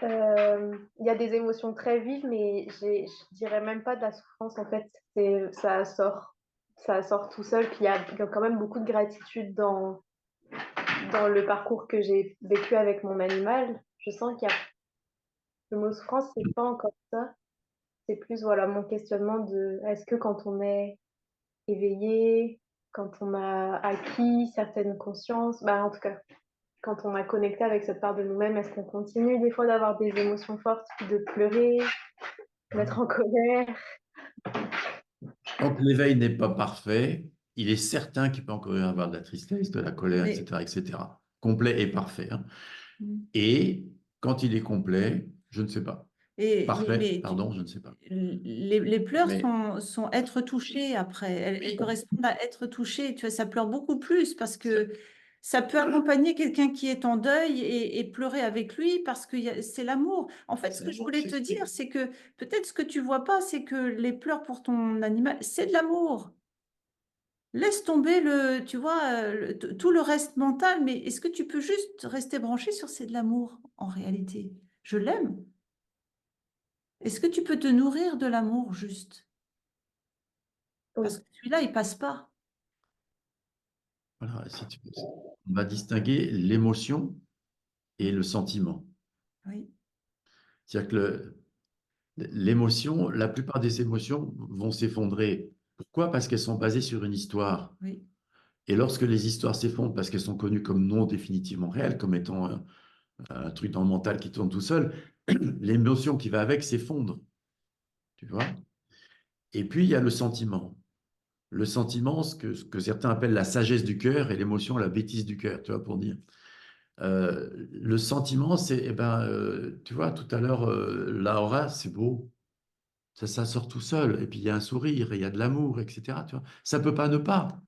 il y a des émotions très vives, mais je dirais même pas de la souffrance, en fait. Ça sort tout seul. Puis il y a quand même beaucoup de gratitude dans le parcours que j'ai vécu avec mon animal. Je sens qu'il y a le mot souffrance, c'est pas encore ça. C'est plus, voilà, mon questionnement de est-ce que quand on est éveillé, quand on a acquis certaines consciences, bah, en tout cas, quand on a connecté avec cette part de nous-mêmes, est-ce qu'on continue des fois d'avoir des émotions fortes, puis de pleurer, d'être en colère? Tant que l'éveil n'est pas parfait, il est certain qu'il peut encore y avoir de la tristesse, de la colère, Mais, etc., etc. Complet et parfait. Hein. mm. Et quand il est complet, je ne sais pas. Parfait, mais pardon, je ne sais pas. les pleurs Mais sont être touchés après. Elles oui, correspondent à être touché. Tu vois, ça pleure beaucoup plus parce que ça peut accompagner quelqu'un qui est en deuil et pleurer avec lui parce que c'est l'amour. En fait, ce c'est que je l'amour qui voulais te s'exprime. dire, c'est que peut-être ce que tu vois pas, c'est que les pleurs pour ton animal, c'est de l'amour. Laisse tomber tu vois, tout le reste mental, mais est-ce que tu peux juste rester branché sur c'est de l'amour en réalité? Je l'aime. Est-ce que tu peux te nourrir de l'amour juste? Oui. Parce que celui-là, il passe pas. Voilà, si tu veux, on va distinguer l'émotion et le sentiment. Oui, C'est-à-dire que l'émotion, la plupart des émotions vont s'effondrer. Pourquoi? Parce qu'elles sont basées sur une histoire. oui, Et lorsque les histoires s'effondrent parce qu'elles sont connues comme non définitivement réelles, comme étant un truc dans le mental qui tourne tout seul, l'émotion qui va avec s'effondre. Tu vois? Et puis, il y a le sentiment. Le sentiment, ce que certains appellent la sagesse du cœur et l'émotion, la bêtise du cœur, tu vois, pour dire. Le sentiment, c'est, eh ben, tu vois, tout à l'heure, la aura, c'est beau. Ça sort tout seul. Et puis, il y a un sourire, et il y a de l'amour, etc. Tu vois. Ça peut pas ne pas.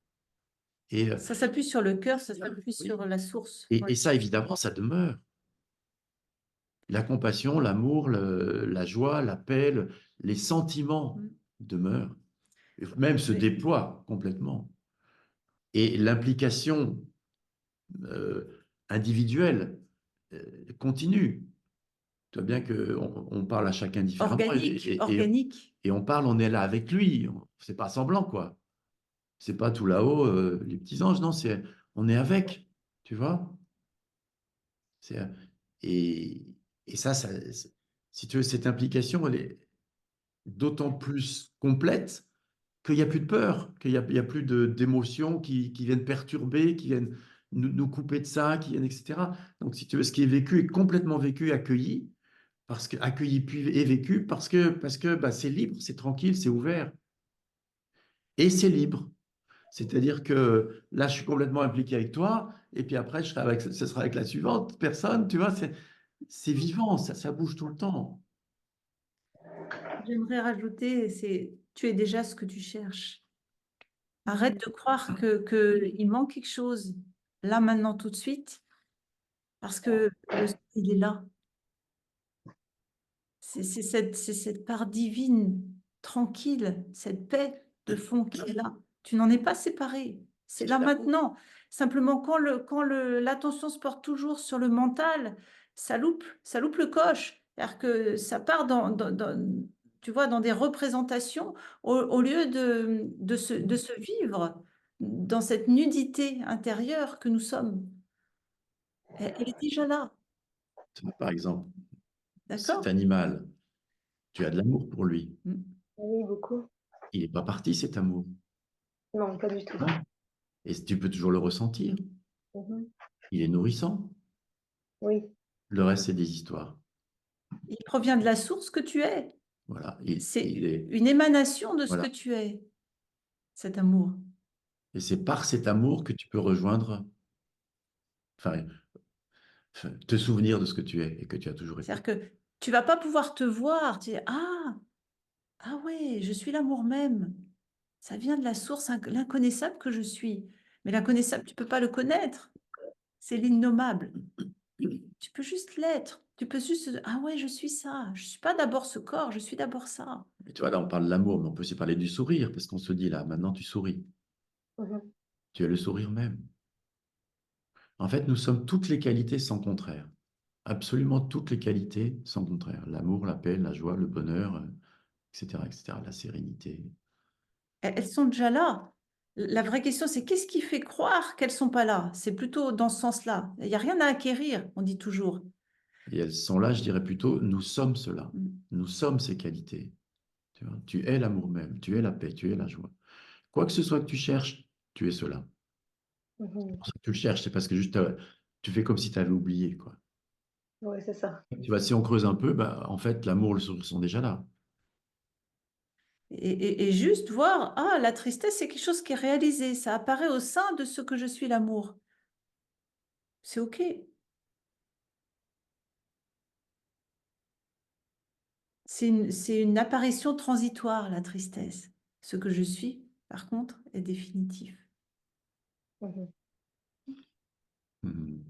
Et, ça s'appuie sur le cœur, ça s'appuie oui. sur la source. Et Oui. ça, évidemment, ça demeure. La compassion, l'amour, la joie, la paix, les sentiments Mm. demeurent, même se Oui. déploient complètement. Et l'implication individuelle continue. Tu vois bien qu'on parle à chacun différemment Organique, organique. et on parle, on est là avec lui. C'est pas semblant, quoi. C'est pas tout là-haut, les petits anges, non, on est avec, tu vois. C'est, et, et ça, si tu veux, cette implication, elle est d'autant plus complète qu'il n'y a plus de peur, qu'il y a plus d'émotions qui viennent perturber, qui viennent nous couper de ça, qui viennent, etc. Donc, si tu veux, ce qui est vécu est complètement vécu, accueilli, parce que accueilli puis et vécu, parce que bah, c'est libre, c'est tranquille, c'est ouvert. Et c'est libre. C'est-à-dire que là, je suis complètement impliqué avec toi, et puis après, ce sera avec la suivante personne, tu vois, c'est vivant, ça bouge tout le temps. J'aimerais rajouter, c'est tu es déjà ce que tu cherches. Arrête de croire il manque quelque chose là, maintenant, tout de suite, parce que il est là. C'est cette part divine, tranquille, cette paix de fond qui est là. Tu n'en es pas séparé. C'est là maintenant. Simplement, quand l'attention se porte toujours sur le mental, ça loupe le coche. C'est-à-dire que ça part tu vois, dans des représentations au lieu de se vivre dans cette nudité intérieure que nous sommes. Elle est déjà là, Par exemple, d'accord? cet animal, tu as de l'amour pour lui. Mm. Oui, beaucoup. Il n'est pas parti, cet amour. Non, pas du tout. Non. Et tu peux toujours le ressentir. Mhm. Il est nourrissant. Oui, Le reste, c'est des histoires. Il provient de la source que tu es. Voilà. C'est il est... une émanation de ce Voilà. que tu es, cet amour. Et c'est par cet amour que tu peux rejoindre, enfin, te souvenir de ce que tu es et que tu as toujours été. C'est-à-dire que tu vas pas pouvoir te voir, tu dis, ah ouais, je suis l'amour même. Ça vient de la source, l'inconnaissable que je suis. Mais l'inconnaissable, tu peux pas le connaître. C'est l'innommable. Tu peux juste l'être. Tu peux juste, ah ouais, je suis ça. Je suis pas d'abord ce corps, je suis d'abord ça. Et tu vois, là, on parle de l'amour, mais on peut aussi parler du sourire, parce qu'on se dit, là, maintenant, tu souris. Mhm. Tu es le sourire même. En fait, nous sommes toutes les qualités sans contraire. Absolument toutes les qualités sans contraire. L'amour, la paix, la joie, le bonheur, etc., etc., la sérénité. Elles sont déjà là. La vraie question, c'est qu'est-ce qui fait croire qu'elles sont pas là? C'est plutôt dans ce sens-là. Il n'y a rien à acquérir, on dit toujours. Et elles sont là, je dirais plutôt, nous sommes cela. Mm. Nous sommes ces qualités. Tu vois, tu es l'amour même, tu es la paix, tu es la joie. Quoi que ce soit que tu cherches, tu es cela. Mhm. Pour ça que tu le cherches, c'est parce que juste tu fais comme si tu avais oublié, quoi. Oui, c'est ça. Tu vois, si on creuse un peu, bah, en fait, l'amour, le sourire sont déjà là. Et juste voir, la tristesse, c'est quelque chose qui est réalisé. Ça apparaît au sein de ce que je suis l'amour. C'est OK. C'est une apparition transitoire, la tristesse. Ce que je suis, par contre, est définitif. Mhm. Mhm.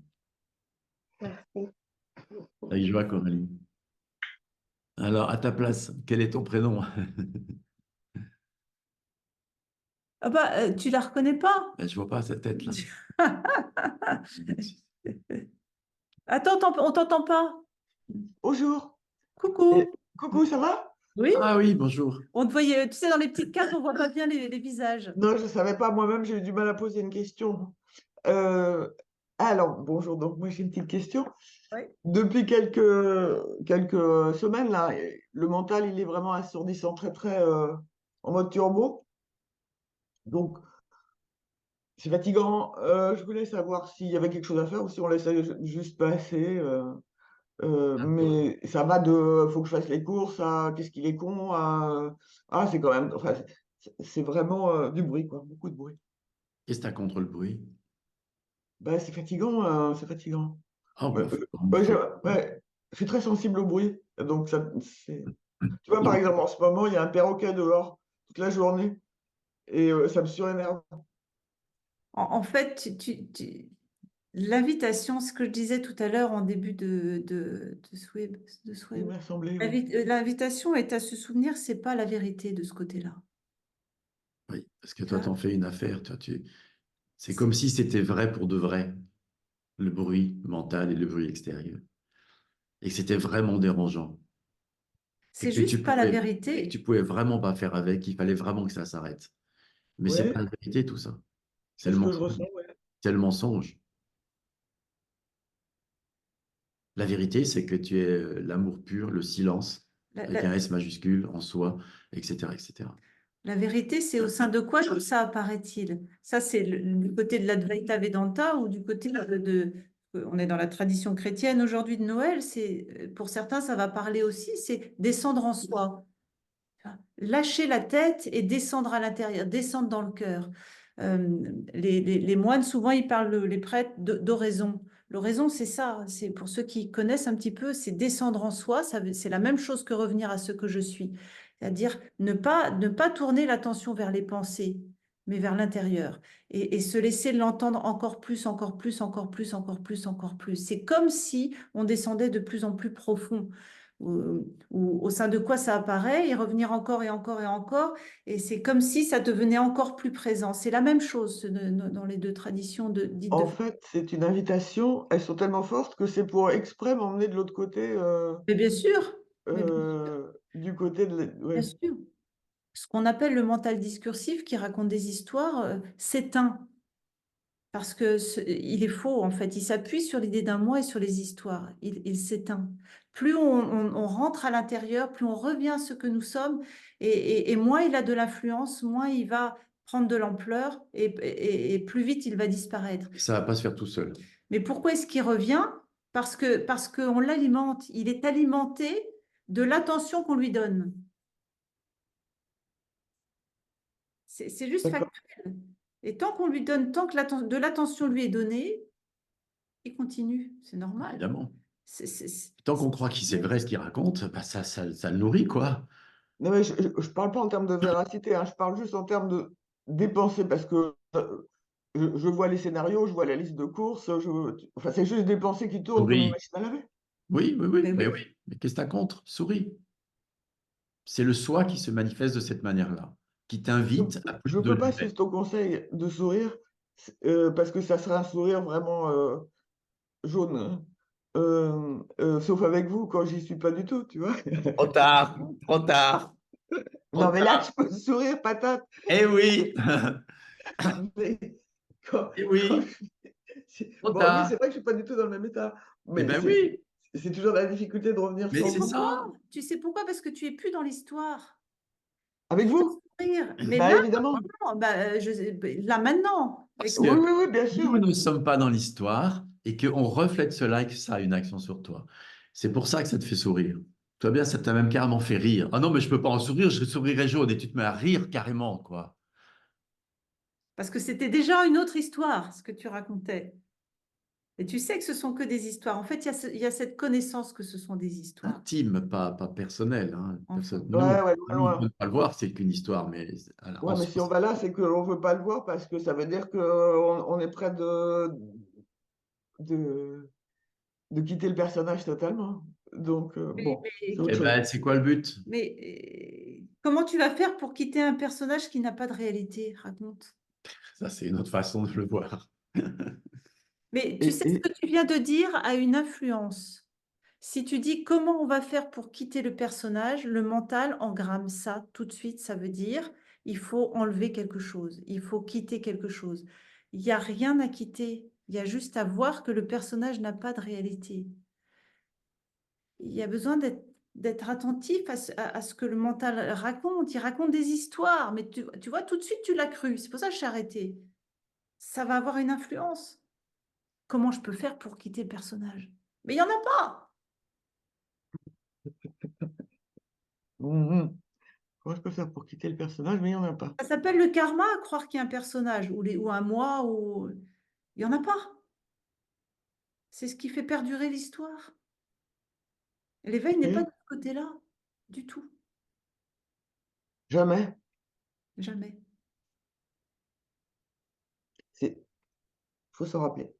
Merci. Avec joie, Coralie. Alors, à ta place, quel est ton prénom? Ah bah, tu la reconnais pas? Ben, je vois pas sa tête, là. Attends, on t'entend pas. Bonjour. Coucou. Coucou, ça va? Oui, Ah oui, bonjour. on te voyait, tu sais, dans les petites cases, on voit pas bien les visages. Non, je ne savais pas. Moi-même, j'ai eu du mal à poser une question. Euh, alors, bonjour. Donc, moi, j'ai une petite question. Oui. Depuis quelques semaines, là, le mental, il est vraiment assourdissant, très, très en mode turbo. Donc, c'est fatigant. Je voulais savoir s'il y avait quelque chose à faire ou si on laissait juste passer. Mais ça va de faut que je fasse les courses à qu'est-ce qu'il est con à c'est quand même enfin c'est vraiment du bruit quoi, beaucoup de bruit. Qu'est-ce que tu as contre le bruit? Bah, c'est fatigant, c'est fatigant. Ah, Ouais, ben, ouais, ouais, je suis très sensible au bruit, donc ça c'est tu vois par exemple en ce moment il y a un perroquet dehors toute la journée et ça me surénerve. En fait, l'invitation, ce que je disais tout à l'heure en début de ce Il web, m'a semblé, oui. l'invitation est à se souvenir, c'est pas la vérité de ce côté-là. oui, parce que Tu toi, vois. tu en fais une affaire. C'est comme si c'était vrai pour de vrai, le bruit mental et le bruit extérieur. Et que c'était vraiment dérangeant. Et C'est que tu juste pas la pouvais, et vérité. que tu pouvais vraiment pas faire avec. Il fallait vraiment que ça s'arrête. Mais c'est Ouais, pas la vérité, tout ça. C'est c'est le ce que je mensonge. ressens, ouais. C'est le mensonge. La vérité, c'est que tu es l'amour pur, le silence, La, avec la- un S majuscule en soi, etc., etc. la vérité, c'est au sein de quoi tout ça apparaît-il? Ça, c'est du côté de l'Advaita Vedanta ou du côté on est dans la tradition chrétienne aujourd'hui de Noël. Pour certains, ça va parler aussi, c'est descendre en soi. Lâcher la tête et descendre à l'intérieur, descendre dans le cœur. Les moines, souvent, ils parlent, les prêtres, d'oraison. L'oraison, c'est ça. C'est pour ceux qui connaissent un petit peu, c'est descendre en soi. C'est la même chose que revenir à ce que je suis. C'est-à-dire ne pas tourner l'attention vers les pensées, mais vers l'intérieur. Et se laisser l'entendre encore plus, encore plus, encore plus, encore plus, encore plus. C'est comme si on descendait de plus en plus profond. ou au sein de quoi ça apparaît, et revenir encore et encore et encore, et c'est comme si ça devenait encore plus présent. C'est la même chose dans les deux traditions dites de... En fait, c'est une invitation. Elles sont tellement fortes que c'est pour exprès m'emmener de l'autre côté, Mais bien sûr, mais du côté de bien ouais. sûr. Ce qu'on appelle le mental discursif qui raconte des histoires s'éteint. Parce que il est faux, en fait. Il s'appuie sur l'idée d'un moi et sur les histoires. Il s'éteint. Plus on rentre à l'intérieur, plus on revient à ce que nous sommes, et moins il a de l'influence, moins il va prendre de l'ampleur, et plus vite il va disparaître. Ça va pas se faire tout seul. Mais pourquoi est-ce qu'il revient? Parce qu'on l'alimente. Il est alimenté de l'attention qu'on lui donne. C'est juste D'accord. factuel. Et tant qu'on lui donne, tant que de l'attention lui est donnée, il continue. C'est normal. Évidemment. C'est- Tant qu'on croit que c'est vrai ce qu'il raconte, bah ça le nourrit, quoi. Non, mais je parle pas en termes de véracité, hein, je parle juste en termes de dépenser parce que je vois les scénarios, je vois la liste de courses, enfin, c'est juste des pensées qui tournent comme une Souris. machine à laver. Oui, oui, oui, Mais mais oui. oui. Mais qu'est-ce que t'as contre? Souris. C'est le soi qui se manifeste de cette manière-là, qui t'invite à plus Je de peux pas lui-même. suivre ton conseil de sourire parce que ça serait un sourire vraiment jaune, hein. Sauf avec vous quand j'y suis pas du tout, tu vois. Trop tard, trop tard, trop Non, mais là, tard. tu peux sourire, patate. Eh oui, Mais quand, eh quand oui, trop bon, oui, c'est tard. vrai que je suis pas du tout dans le même état, Eh mais ben oui, c'est toujours la difficulté de revenir mais sur c'est vous. ça. Tu sais pourquoi? Parce que tu es plus dans l'histoire. Avec Il faut vous? sourire. Mais Bah, là, évidemment. non, là maintenant, Parce avec moi. Oui, que oui, oui, bien sûr. nous ne sommes pas dans l'histoire et qu'on reflète cela et que ça a une action sur toi. C'est pour ça que ça te fait sourire. Toi bien, ça t'a même carrément fait rire. Ah non, mais je peux pas en sourire, je sourirais jaune. Et tu te mets à rire carrément, quoi. Parce que c'était déjà une autre histoire, ce que tu racontais. Et tu sais que ce sont que des histoires. En fait, il y a cette connaissance que ce sont des histoires. Intime, pas personnel, hein. Enfin. Nous, Ouais, ouais, nous, on ne loin. peut pas le voir, c'est qu'une histoire, mais Ouais, en mais soi, si on va là, c'est qu'on veut pas le voir parce que ça veut dire qu'on est prêt de, de quitter le personnage totalement. Donc, Mais, bon, c'est mais- autre eh chose. ben, c'est quoi le but? mais, comment tu vas faire pour quitter un personnage qui n'a pas de réalité? Raconte. Ça, c'est une autre façon de le voir. Mais tu Et, sais, ce que tu viens de dire a une influence. Si tu dis comment on va faire pour quitter le personnage, le mental engramme ça tout de suite. Ça veut dire il faut enlever quelque chose, il faut quitter quelque chose. Il n'y a rien à quitter. Il y a juste à voir que le personnage n'a pas de réalité. Il y a besoin d'être attentif à ce que le mental raconte. Il raconte des histoires, mais tu vois, tout de suite, tu l'as cru. C'est pour ça que je suis arrêtée. Ça va avoir une influence. Comment je peux faire pour quitter le personnage? Mais il n'y en a pas. Mhm. Comment je peux faire pour quitter le personnage, mais il n'y en a pas. Ça s'appelle le karma, croire qu'il y a un personnage ou un moi. Il n'y en a pas. C'est ce qui fait perdurer l'histoire. L'éveil n'est pas de Ok. ce côté-là, du tout. Jamais. Jamais. C'est, faut s'en rappeler.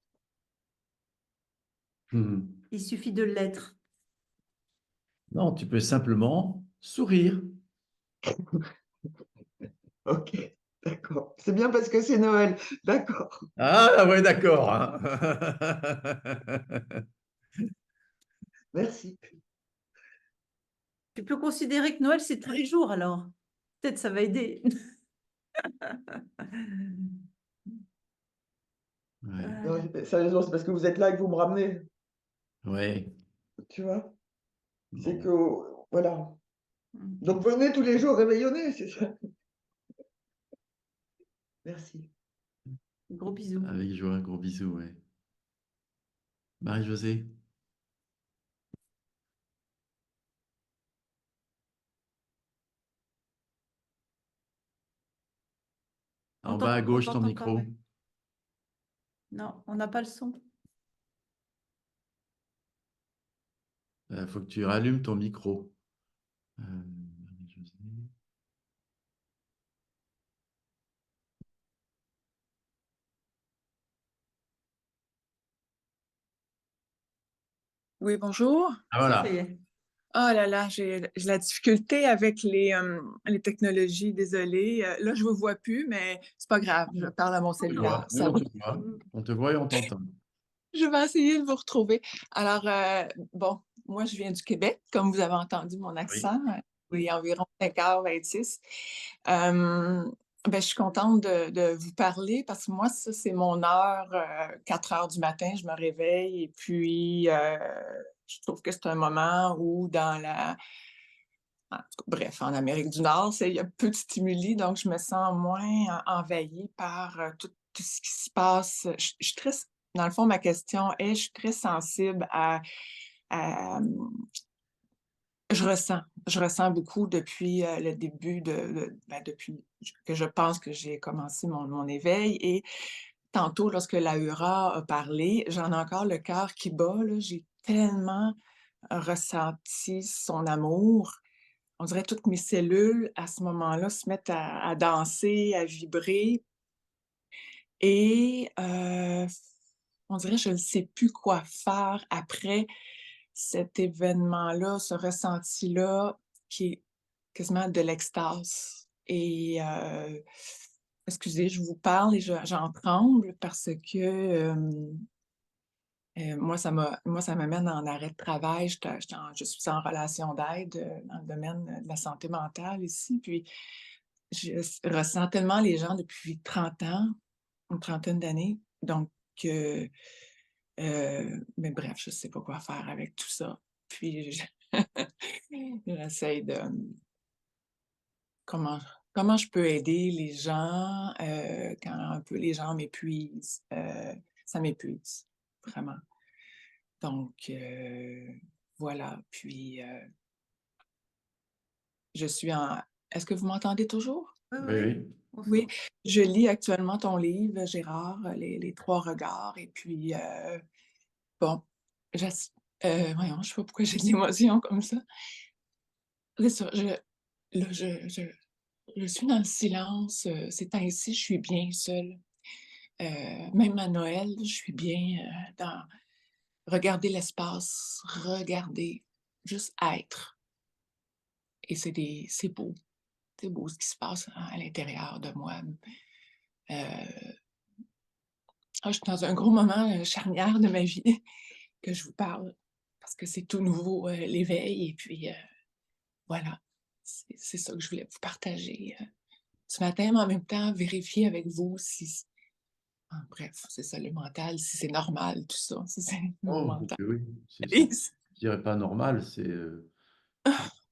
Hmm. Il suffit de l'être. Non, tu peux simplement sourire. Ok, d'accord. C'est bien parce que c'est Noël. D'accord. Ah ouais, d'accord, hein. Merci. Tu peux considérer que Noël, c'est tous les jours, alors. Peut-être ça va aider. Ouais, Non, sérieusement, c'est parce que vous êtes là et que vous me ramenez. ouais. Tu vois? C'est que, Bon. voilà. Donc venez tous les jours réveillonner, c'est ça. Merci. Gros bisous. Avec joie, un gros bisou, ouais. Marie-Josée. En bas à On gauche, ton t'entend pas, micro. ouais. Non, on n'a pas le son. Il faut que tu rallumes ton micro. Marie-Josée. Oui, bonjour. Ah Ça voilà. y est. Oh là là, j'ai la difficulté avec les technologies, désolée. Là, je vous vois plus, mais c'est pas grave, je parle à mon On te cellulaire, voit, oui, ça on va. te voit. On te voit et on t'entend. Je vais essayer de vous retrouver. Alors, bon, moi, je viens du Québec, comme vous avez entendu mon Oui. accent. Oui, environ 5h26. Ben, je suis contente de vous parler parce que moi, ça, c'est mon heure, 4h du matin, je me réveille et puis je trouve que c'est un moment où en tout cas, bref, en Amérique du Nord, il y a peu de stimuli, donc je me sens moins envahie par tout ce qui se passe. Je suis très, dans le fond, ma question est, je suis très sensible à, je ressens beaucoup depuis le début ben, depuis que je pense que j'ai commencé mon éveil. Et tantôt, lorsque Laura a parlé, j'en ai encore le cœur qui bat, là. J'ai tellement ressenti son amour. On dirait toutes mes cellules, à ce moment-là, se mettent à danser, à vibrer. Et on dirait que je ne sais plus quoi faire après cet événement-là, ce ressenti-là, qui est quasiment de l'extase. Et excusez, je vous parle et j'en tremble parce que moi, ça m'amène en arrêt de travail. Je suis en relation d'aide dans le domaine de la santé mentale ici. Puis, ressens tellement les gens depuis 30 ans, une trentaine d'années. Donc, mais bref, je ne sais pas quoi faire avec tout ça. Puis, j'essaie de comment, comment je peux aider les gens quand un peu les gens m'épuisent. Ça m'épuise, vraiment. Donc, voilà. Puis, je suis en... Est-ce que vous m'entendez toujours? Oui, Oui, oui, oui. on Oui, s'entend. je lis actuellement ton livre, Gérard, les trois regards. Et puis, bon, voyons, je ne sais pas pourquoi j'ai de l'émotion comme ça. C'est ça, là, je suis dans le silence. Ces temps-ci, je suis bien seule. Même à Noël, je suis bien dans regarder l'espace, regarder, juste être. Et c'est beau. C'est beau ce qui se passe à l'intérieur de moi. Je suis dans un gros moment charnière de ma vie que je vous parle parce que c'est tout nouveau, l'éveil. Et puis, voilà, c'est ça que je voulais vous partager ce matin, mais en même temps, vérifier avec vous si, bref, c'est ça le mental, si c'est normal tout ça, si c'est mon Oh, mental. oui. Je dirais pas normal, c'est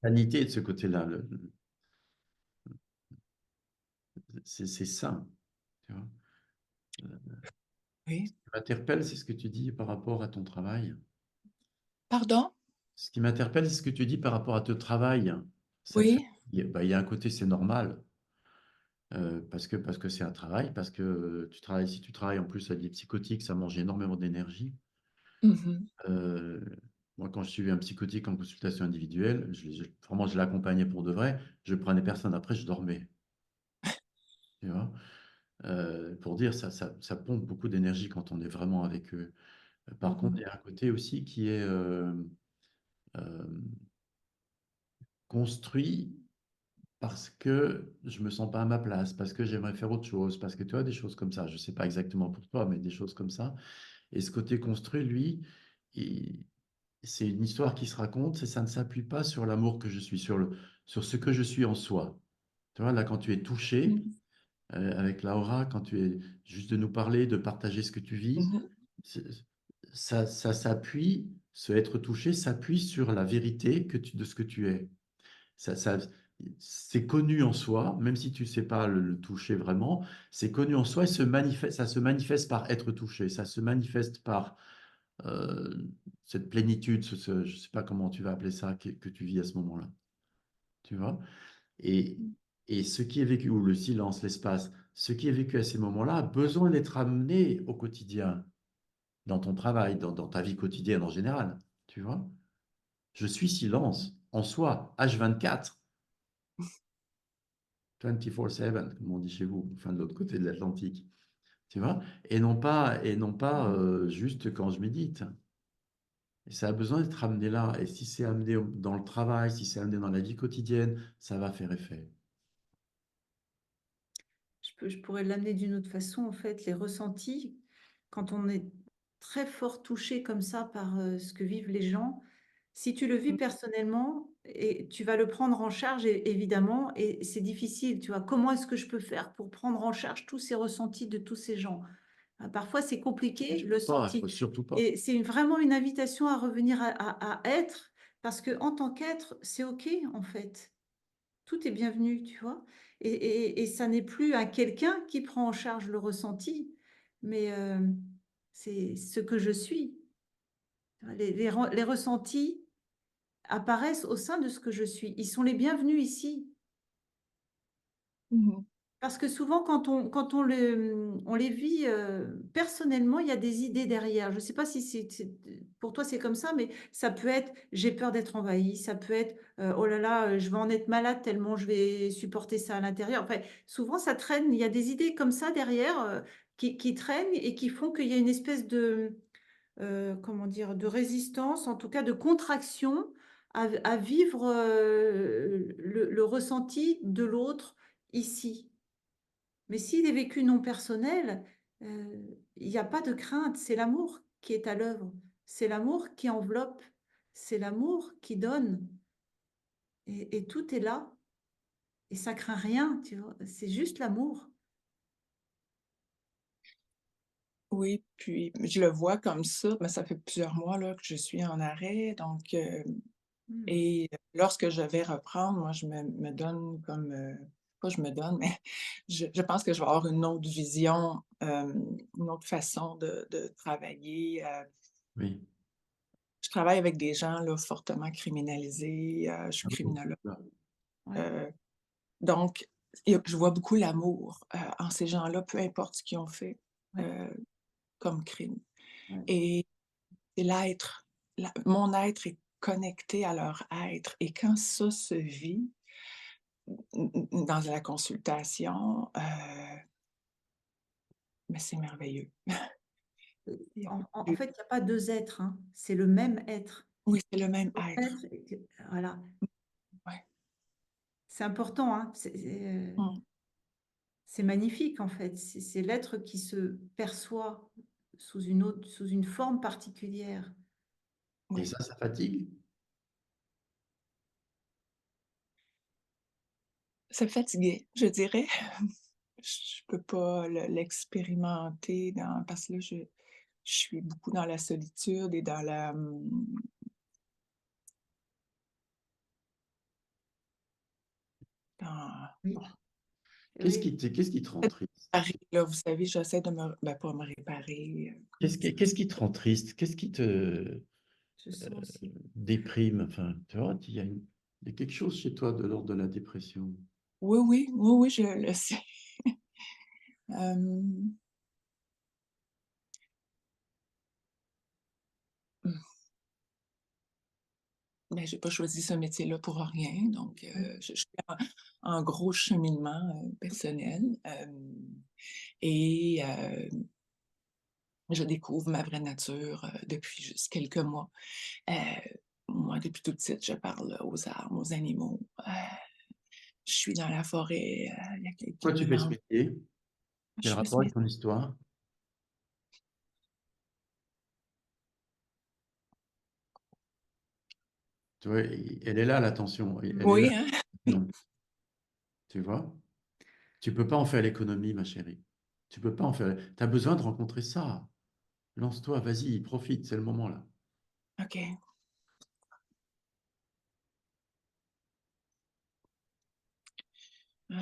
sanité de ce côté-là. C'est sain. Tu vois. Oui, Ce qui m'interpelle, c'est ce que tu dis par rapport à ton travail. pardon? Ce qui m'interpelle, c'est ce que tu dis par rapport à ton travail. Ça te Oui. fatigue. Bah, il y a un côté, c'est normal. Parce que c'est un travail, parce que si tu travailles en plus à des psychotiques, ça mange énormément d'énergie. Mhm. Euh, Moi, quand je suivais un psychotique en consultation individuelle, vraiment, je l'accompagnais pour de vrai. Je prenais personne après, je dormais. Tu vois. Pour dire, ça pompe beaucoup d'énergie quand on est vraiment avec eux. Par contre, il y a un côté aussi qui est euh, construit parce que je me sens pas à ma place, parce que j'aimerais faire autre chose, parce que tu vois, des choses comme ça. Je sais pas exactement pour toi, mais des choses comme ça. Et ce côté construit, lui, c'est une histoire qui se raconte, et ça ne s'appuie pas sur l'amour que je suis, sur ce que je suis en soi. Tu vois, là, quand tu es touché Mhm. avec Laura, quand tu es juste de nous parler, de partager ce que tu vis, Mhm. c'est- ça s'appuie, ce être touché s'appuie sur la vérité de ce que tu es. Ça, ça- c'est connu en soi, même si tu ne sais pas le toucher vraiment, c'est connu en soi et ça se manifeste par être touché, ça se manifeste par euh, cette plénitude, je ne sais pas comment tu vas appeler ça, que tu vis à ce moment-là. Tu vois? Et, et ce qui est vécu, ou le silence, l'espace, ce qui est vécu à ces moments-là a besoin d'être amené au quotidien, dans ton travail, dans ta vie quotidienne en général. Tu vois? Je suis silence en soi, H24. 24/7, comme on dit chez vous, enfin de l'autre côté de l'Atlantique, tu vois, et non pas juste quand je médite. Et ça a besoin d'être amené là. Et si c'est amené dans le travail, si c'est amené dans la vie quotidienne, ça va faire effet. Je pourrais l'amener d'une autre façon, en fait, les ressentis, quand on est très fort touché comme ça par ce que vivent les gens, si tu le vis personnellement, et tu vas le prendre en charge, évidemment, et c'est difficile, tu vois. Comment est-ce que je peux faire pour prendre en charge tous ces ressentis de tous ces gens? Parfois, c'est compliqué, le Pas, senti. faut surtout pas. Et c'est vraiment une invitation à revenir à être, parce que en tant qu'être, c'est OK, en fait. Tout est bienvenu, tu vois. Et ça n'est plus à quelqu'un qui prend en charge le ressenti, mais c'est ce que je suis. Les ressentis apparaissent au sein de ce que je suis. Ils sont les bienvenus ici. Mhm. Parce que souvent, quand on les vit personnellement, il y a des idées derrière. Je ne sais pas si pour toi c'est comme ça, mais ça peut être j'ai peur d'être envahi, ça peut être oh là là, je vais en être malade tellement je vais supporter ça à l'intérieur. Enfin, souvent ça traîne, il y a des idées comme ça derrière qui traînent et qui font qu'il y a une espèce de, comment dire, de résistance, en tout cas de contraction à vivre le ressenti de l'autre ici. Mais s'il est vécu non personnel, il n'y a pas de crainte, c'est l'amour qui est à l'œuvre, c'est l'amour qui enveloppe, c'est l'amour qui donne, et tout est là, et ça craint rien, tu vois, c'est juste l'amour. Oui, puis je le vois comme ça, mais ça fait plusieurs mois là, que je suis en arrêt. Donc, Mm. et lorsque je vais reprendre, moi, je me donne comme, pas je me donne, mais je pense que je vais avoir une autre vision, une autre façon de travailler. Oui. Je travaille avec des gens là, fortement criminalisés. Je suis Ah oui, criminologue. là. Ouais. Donc, je vois beaucoup l'amour en ces gens-là, peu importe ce qu'ils ont fait Ouais. comme crime. Ouais. Et c'est l'être. Mon être est connecté à leur être. Et quand ça se vit dans la consultation, mais c'est merveilleux. Il y a En plus- fait, il n'y a pas deux êtres, hein, c'est le même être. Oui, c'est le même être. Être, voilà, Ouais. c'est important, hein, Mm. c'est magnifique en fait. C'est l'être qui se perçoit sous une forme particulière. Et Oui. ça fatigue? Ça me fatiguait, je dirais. Je peux pas l'expérimenter parce que là, je suis beaucoup dans la solitude et dans la, dans Oui, bon, Qu'est-ce oui, qu'est-ce qui te rend triste? là, vous savez, j'essaie de pas me réparer, comment dire? Qu'est-ce qui te rend triste? Qu'est-ce qui te je sens aussi. déprime? Enfin, tu vois, il y a quelque chose chez toi de l'ordre de la dépression. Oui, oui, oui, oui, je le sais. Hem, mmh, ben, j'ai pas choisi ce métier-là pour rien, donc je suis en gros cheminement, personnel, et je découvre ma vraie nature, depuis juste quelques mois. Heu, Moi, depuis toute petite, je parle aux arbres, aux animaux. Je suis dans la forêt, il y a quelqu'un Pourquoi tu fais ce m'en métier? Quel je fais ce rapport avec métier. ton histoire? Tu vois, elle est là, l'attention. Elle est là, Oui, hein? l'attention. Tu vois? Tu peux pas en faire l'économie, ma chérie. Tu peux pas en faire. Tu as besoin de rencontrer ça. Lance-toi, vas-y, profite, c'est le moment là. OK. Heu,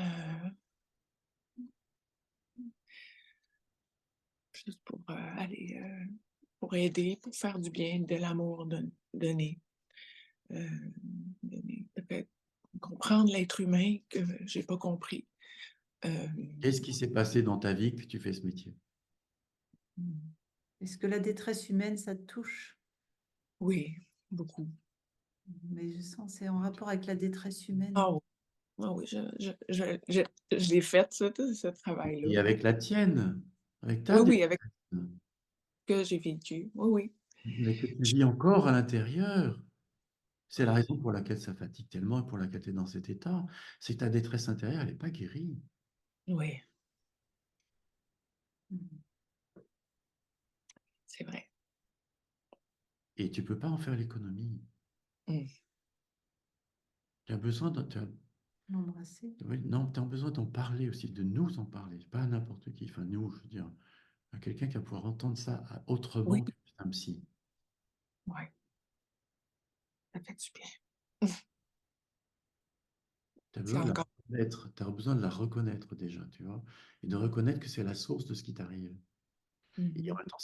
Juste pour, aller, pour aider, pour faire du bien, de l'amour donner, heu, donner, peut-être comprendre l'être humain que j'ai pas compris. Qu'est-ce qui s'est passé dans ta vie que tu fais ce métier? Mmh, Est-ce que la détresse humaine, ça te touche? oui, beaucoup. Mais je sens, c'est en rapport avec la détresse humaine. Ah oui, ah oui, je l'ai fait ça, tout ce travail-là. Et avec la tienne, avec ta Oui, oui, avec détresse. ce que j'ai vécu. Oui, oui. Mais que tu vis encore à l'intérieur. C'est la raison pour laquelle ça fatigue tellement et pour laquelle tu es dans cet état. C'est que ta détresse intérieure, elle n'est pas guérie. Oui, c'est vrai. Et tu ne peux pas en faire l'économie. Mm. Tu as besoin de, L'embrasser. oui, non, tu as besoin d'en parler aussi, de nous en parler. Pas à n'importe qui. Enfin, nous, je veux dire, à quelqu'un qui va pouvoir entendre ça autrement Oui, que un psy. oui, ça fait du bien. Tu as C'est besoin de la encore. reconnaître. Tu as besoin de la reconnaître déjà, tu vois. Et de reconnaître que c'est la source de ce qui t'arrive. Et en Mhm. même temps,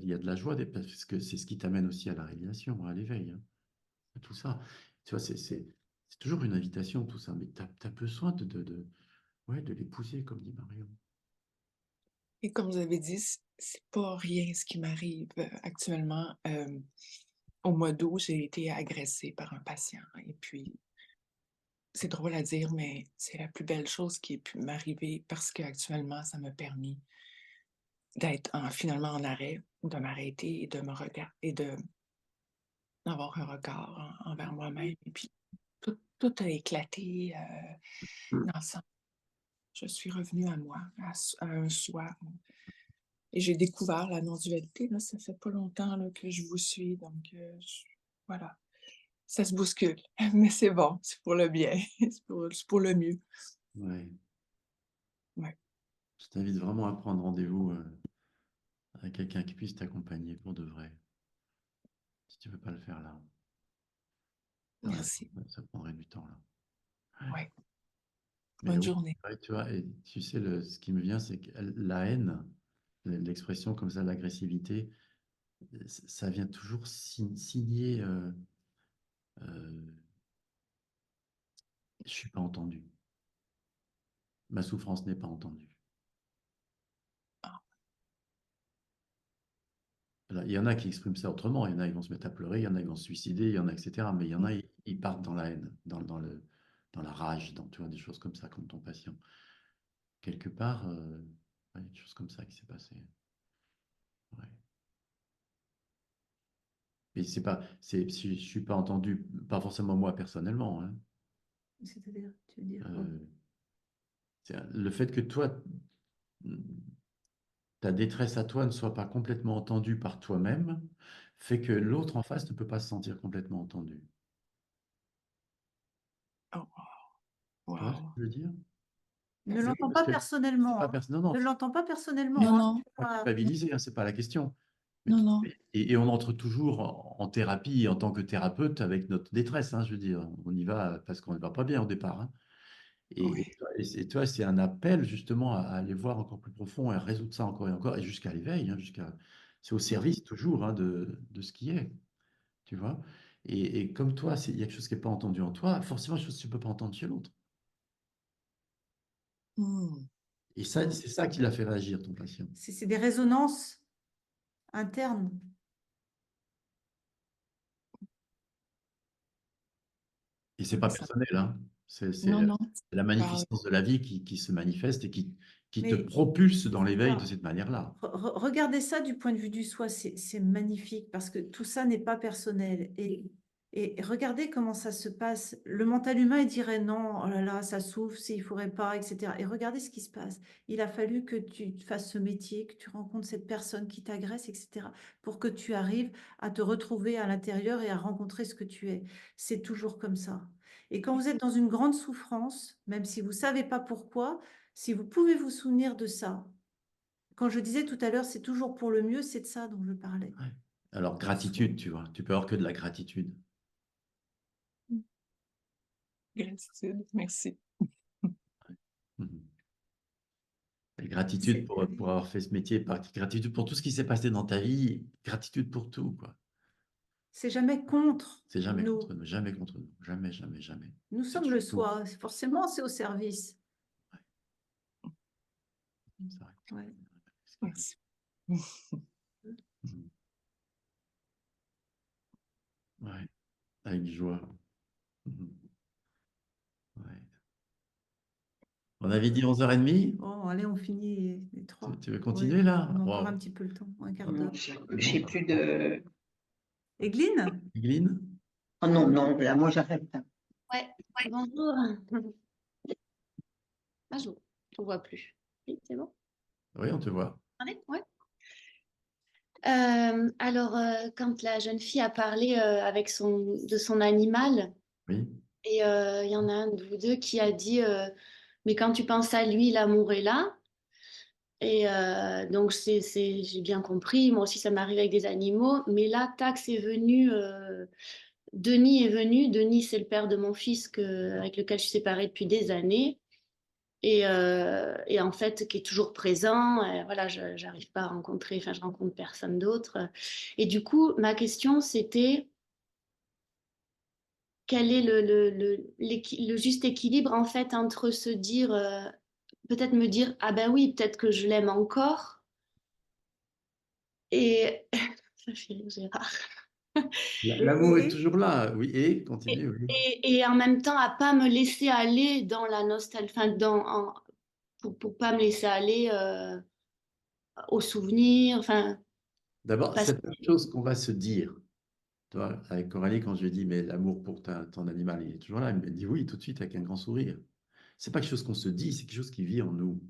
il y a de la joie, parce que c'est ce qui t'amène aussi à la réalisation, à l'éveil, hein, à tout ça. Tu vois, c'est toujours une invitation, tout ça, mais tu as besoin ouais, de l'épouser, comme dit Marion. Et comme vous avez dit, c'est pas rien ce qui m'arrive actuellement. Au mois d'août, j'ai été agressée par un patient. Et puis, c'est drôle à dire, mais c'est la plus belle chose qui ait pu m'arriver parce qu'actuellement, ça m'a permis d'être finalement en arrêt, de m'arrêter et de me regarder et d'avoir un regard envers moi-même. Et puis, tout a éclaté dans ça. Je suis revenue à moi, à un soi. Et j'ai découvert la non-dualité. Là, ça fait pas longtemps là, que je vous suis. Donc, voilà. Ça se bouscule. Mais c'est bon, c'est pour le bien. C'est pour le mieux. Ouais. Ouais. Je t'invite vraiment à prendre rendez-vous avec quelqu'un qui puisse t'accompagner pour de vrai. Si tu ne veux pas le faire là. Ouais, Merci. ça prendrait du temps là. Ouais. Ouais. Mais Bonne oui, journée. ouais, tu vois, et tu sais, ce qui me vient, c'est que la haine, l'expression comme ça, l'agressivité, ça vient toujours signer je suis pas entendu. Ma souffrance n'est pas entendue. Ah, Alors, il y en a qui expriment ça autrement. Il y en a qui vont se mettre à pleurer, il y en a qui vont se suicider, il y en a, etc. Mais il y en mm, a, ils partent dans la haine, dans la rage, tu vois, des choses comme ça, comme ton patient. Quelque part, ouais, des choses comme ça qui s'est passé. Ouais. Mais c'est pas, si je suis pas entendu, pas forcément moi personnellement, hein. C'est-à-dire, tu veux dire quoi? Euh, le fait que toi, ta détresse à toi ne soit pas complètement entendue par toi-même, fait que l'autre en face ne peut pas se sentir complètement entendu. oh, Tu vois ce que wow. je veux dire? Ne Oui, l'entends parce pas que c'est personnellement, pas hein. non, non, Ne faut l'entends pas Non, personnellement, hein. non, pas Ah, culpabiliser, hein, c'est pas la question. Mais non, non. et on entre toujours en thérapie en tant que thérapeute avec notre détresse, hein, je veux dire. On y va parce qu'on ne va pas bien au départ, hein. Oui. Et toi, c'est un appel justement à aller voir encore plus profond et à résoudre ça encore et encore, et jusqu'à l'éveil, hein, c'est au service toujours, hein, de ce qui est, tu vois. Et comme toi, il y a quelque chose qui n'est pas entendu en toi, forcément, quelque chose que tu ne peux pas entendre chez l'autre. Mm, Et ça, c'est ça qui l'a fait réagir, ton patient. c'est des résonances internes. Et c'est pas ça- personnel, hein. C'est Non, non. la Parle. magnificence de la vie qui se manifeste et qui te Mais propulse dans l'éveil de ça, cette manière-là. regardez ça du point de vue du soi, c'est magnifique parce que tout ça n'est pas personnel. Et regardez comment ça se passe. Le mental humain, il dirait non, oh là là, ça souffre, il ne faudrait pas, etc. Et regardez ce qui se passe. Il a fallu que tu fasses ce métier, que tu rencontres cette personne qui t'agresse, etc. pour que tu arrives à te retrouver à l'intérieur et à rencontrer ce que tu es. C'est toujours comme ça. Et quand vous êtes dans une grande souffrance, même si vous ne savez pas pourquoi, si vous pouvez vous souvenir de ça, quand je disais tout à l'heure, c'est toujours pour le mieux, c'est de ça dont je parlais. Ouais. Alors, gratitude, tu vois, tu peux avoir que de la gratitude. Gratitude. Merci. Mhm. Et gratitude C'est pour avoir fait ce métier, gratitude pour tout ce qui s'est passé dans ta vie, gratitude pour tout, quoi. c'est jamais contre C'est jamais nous. contre nous, jamais contre nous, jamais, jamais, jamais. Nous C'est sommes le toujours nous. soi. Forcément, c'est au service. C'est vrai. Ouais. Merci. Mhm. Ouais, avec joie. Mhm. Ouais. On avait dit 11h30. Oh, allez, on finit les 3. Tu veux continuer là? On a encore Wow. un petit peu le temps, un quart Non, d'heure. j'ai plus de. Egline? Evelyne? Oh non, non, là, moi j'arrête. Ouais, bonjour. Ah, je ne vois plus. Oui, c'est bon? Oui, on te voit. Allez, ouais. Alors, quand la jeune fille a parlé avec de son animal, Oui. et il y en a un de vous deux qui a dit mais quand tu penses à lui, l'amour est là. Et donc, j'ai bien compris. Moi aussi, ça m'arrive avec des animaux. Mais là, Tax est venu. Denis est venu. Denis, c'est le père de mon fils avec lequel je suis séparée depuis des années. Et en fait, qui est toujours présent. Voilà, je n'arrive pas à rencontrer, enfin, je rencontre personne d'autre. Et du coup, ma question, c'était quel est le juste équilibre, en fait, entre se dire, peut-être me dire, ah ben oui, peut-être que je l'aime encore. Et ça fait rire Gérard. L'amour est Et toujours là, oui, et continue, oui. Et en même temps, à pas me laisser aller dans la nostalgie, enfin, pour pas me laisser aller aux souvenirs, enfin, D'abord, parce c'est que une chose qu'on va se dire. Toi, avec Coralie, quand je lui ai dit, mais l'amour pour ton animal, il est toujours là. Elle me dit oui, tout de suite, avec un grand sourire. C'est pas quelque chose qu'on se dit, c'est quelque chose qui vit en nous.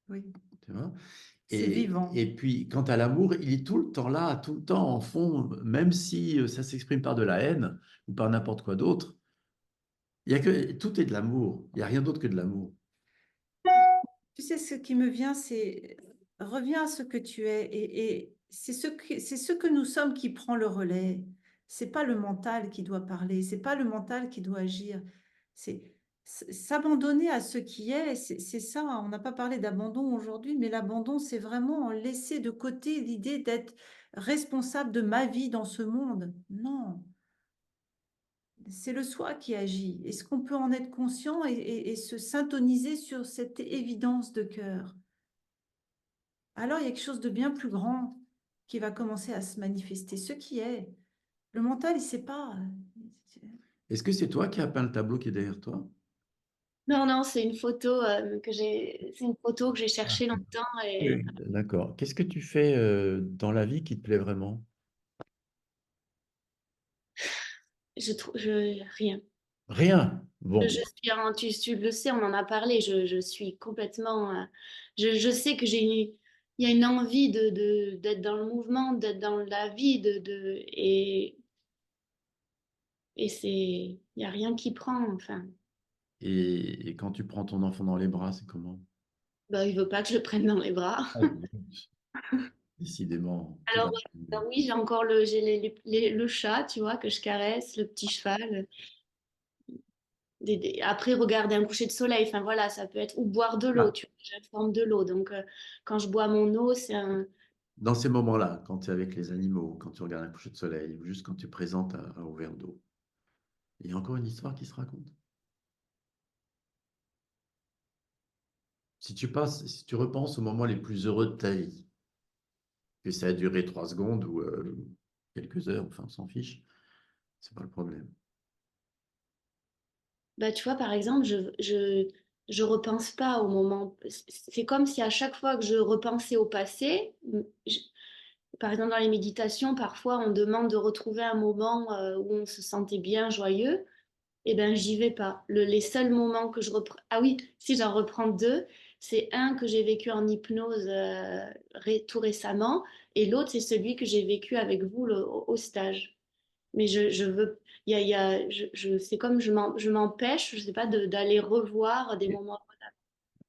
oui, Tu vois? c'est vivant. Et puis, quant à l'amour, il est tout le temps là, tout le temps en fond, même si ça s'exprime par de la haine ou par n'importe quoi d'autre. Tout est de l'amour. Il n'y a rien d'autre que de l'amour. Tu sais, ce qui me vient, c'est reviens à ce que tu es et c'est ce que nous sommes qui prend le relais. C'est pas le mental qui doit parler, c'est pas le mental qui doit agir. C'est s'abandonner à ce qui est. C'est ça. On n'a pas parlé d'abandon aujourd'hui, mais l'abandon, c'est vraiment laisser de côté l'idée d'être responsable de ma vie dans ce monde. Non. C'est le soi qui agit. Est-ce qu'on peut en être conscient et se syntoniser sur cette évidence de cœur? Alors il y a quelque chose de bien plus grand qui va commencer à se manifester, ce qui est. Le mental, il ne sait pas. Est-ce que c'est toi qui as peint le tableau qui est derrière toi? non, non, c'est une photo c'est une photo que j'ai Ah, cherchée longtemps et oui. D'accord. Qu'est-ce que tu fais dans la vie qui te plaît vraiment? rien. Rien. Bon. Tu le sais, on en a parlé. Je suis complètement. Je sais que il y a une envie d'être dans le mouvement, d'être dans la vie, et il y a rien qui prend. Enfin, Et quand tu prends ton enfant dans les bras, c'est comment? bah, il veut pas que je le prenne dans les bras. Ah, décidément, tout Alors, va. oui, j'ai le chat, tu vois, que je caresse, le petit cheval. Après, regarder un coucher de soleil, enfin voilà, ça peut être, ou boire de l'eau, Ah, tu vois, j'informe de l'eau. Donc, quand je bois mon eau, c'est un. dans ces moments-là, quand tu es avec les animaux, quand tu regardes un coucher de soleil, ou juste quand tu présentes un verre d'eau, il y a encore une histoire qui se raconte. Si tu repenses aux moments les plus heureux de ta vie, que ça a duré 3 secondes ou quelques heures, enfin, on s'en fiche, c'est pas le problème. Bah, tu vois, par exemple, je repense pas au moment. C'est comme si à chaque fois que je repensais au passé, par exemple, dans les méditations, parfois on demande de retrouver un moment où on se sentait bien, joyeux. Eh ben, j'y vais pas. Les seuls moments que je reprends. Ah oui, si j'en reprends deux, c'est un que j'ai vécu en hypnose tout récemment, et l'autre, c'est celui que j'ai vécu avec vous au stage. Mais je veux, il y a, c'est comme je m'empêche, je sais pas, d'aller revoir des moments.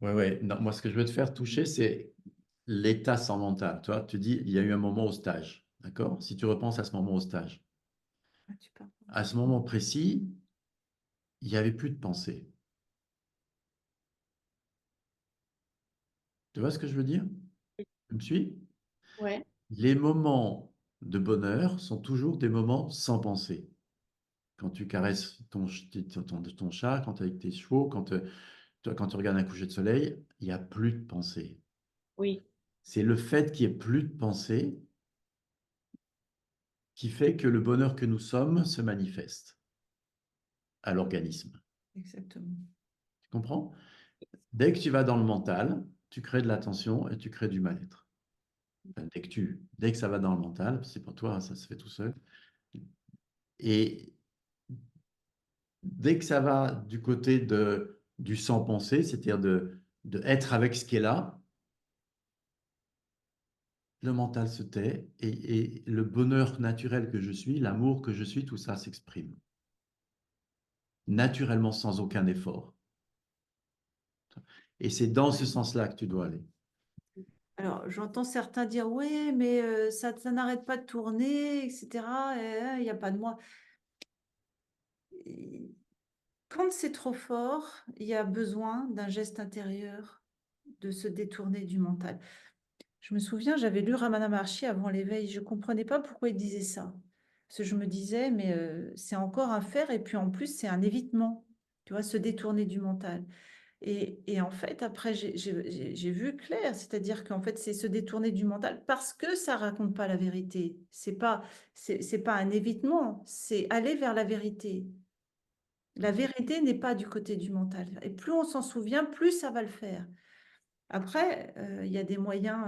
Ouais, ouais. Non, moi, ce que je veux te faire toucher, c'est l'état sans mental. Toi, tu dis, il y a eu un moment au stage. D'accord? Si tu repenses à ce moment au stage, Ah, tu parles. à ce moment précis, il n'y avait plus de pensée. Tu vois ce que je veux dire? Tu me suis? Ouais, Les moments de bonheur sont toujours des moments sans pensée. Quand tu caresses ton chat, quand tu es avec tes chevaux, quand tu regardes un coucher de soleil, il n'y a plus de pensée. oui, C'est le fait qu'il n'y ait plus de pensée qui fait que le bonheur que nous sommes se manifeste à l'organisme. Exactement. Tu comprends? Dès que tu vas dans le mental, tu crées de la tension et tu crées du mal-être. Enfin, dès que ça va dans le mental, c'est pas toi, ça se fait tout seul. Et dès que ça va du côté du sans-pensée, c'est-à-dire de être avec ce qui est là, le mental se tait et le bonheur naturel que je suis, l'amour que je suis, tout ça s'exprime naturellement sans aucun effort. Et c'est dans ce sens-là que tu dois aller. Alors, j'entends certains dire, oui, mais ça n'arrête pas de tourner, etc. Il n'y a pas de moi. Et quand c'est trop fort, il y a besoin d'un geste intérieur, de se détourner du mental. Je me souviens, j'avais lu Ramana Maharshi avant l'éveil. Je ne comprenais pas pourquoi il disait ça. Parce que je me disais, mais c'est encore un faire, et puis en plus, c'est un évitement. Tu vois, se détourner du mental. Et en fait, après, j'ai vu clair, c'est-à-dire qu'en fait, c'est se détourner du mental parce que ça raconte pas la vérité. C'est pas un évitement, c'est aller vers la vérité. La vérité n'est pas du côté du mental. Et plus on s'en souvient, plus ça va le faire. Après, il y a des moyens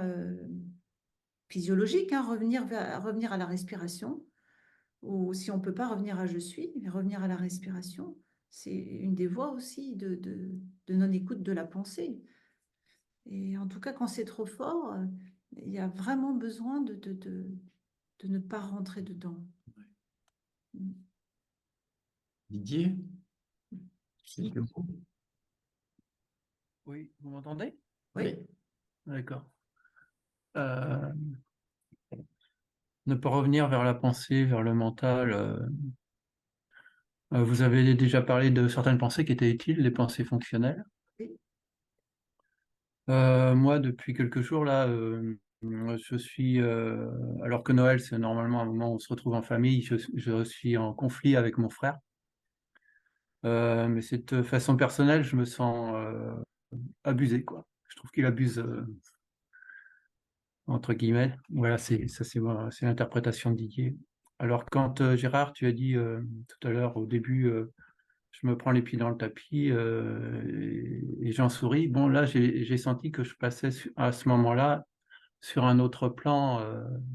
physiologiques, hein, revenir à la respiration. Ou si on ne peut pas revenir à je suis, mais revenir à la respiration, c'est une des voies aussi de non-écoute de la pensée. Et en tout cas, quand c'est trop fort, il y a vraiment besoin de ne pas rentrer dedans. Didier, quelques mots? Oui, vous m'entendez? Oui. D'accord. Ne pas revenir vers la pensée, vers le mental. Vous avez déjà parlé de certaines pensées qui étaient utiles, les pensées fonctionnelles. Oui. Moi, depuis quelques jours, là, je suis, alors que Noël, c'est normalement un moment où on se retrouve en famille, je suis en conflit avec mon frère. Mais cette façon personnelle, je me sens abusé, quoi. Je trouve qu'il abuse, entre guillemets. Voilà, c'est l'interprétation de Didier. Alors, quand Gérard, tu as dit tout à l'heure, au début, je me prends les pieds dans le tapis et j'en souris. Bon, là, j'ai senti que je passais à ce moment-là sur un autre plan.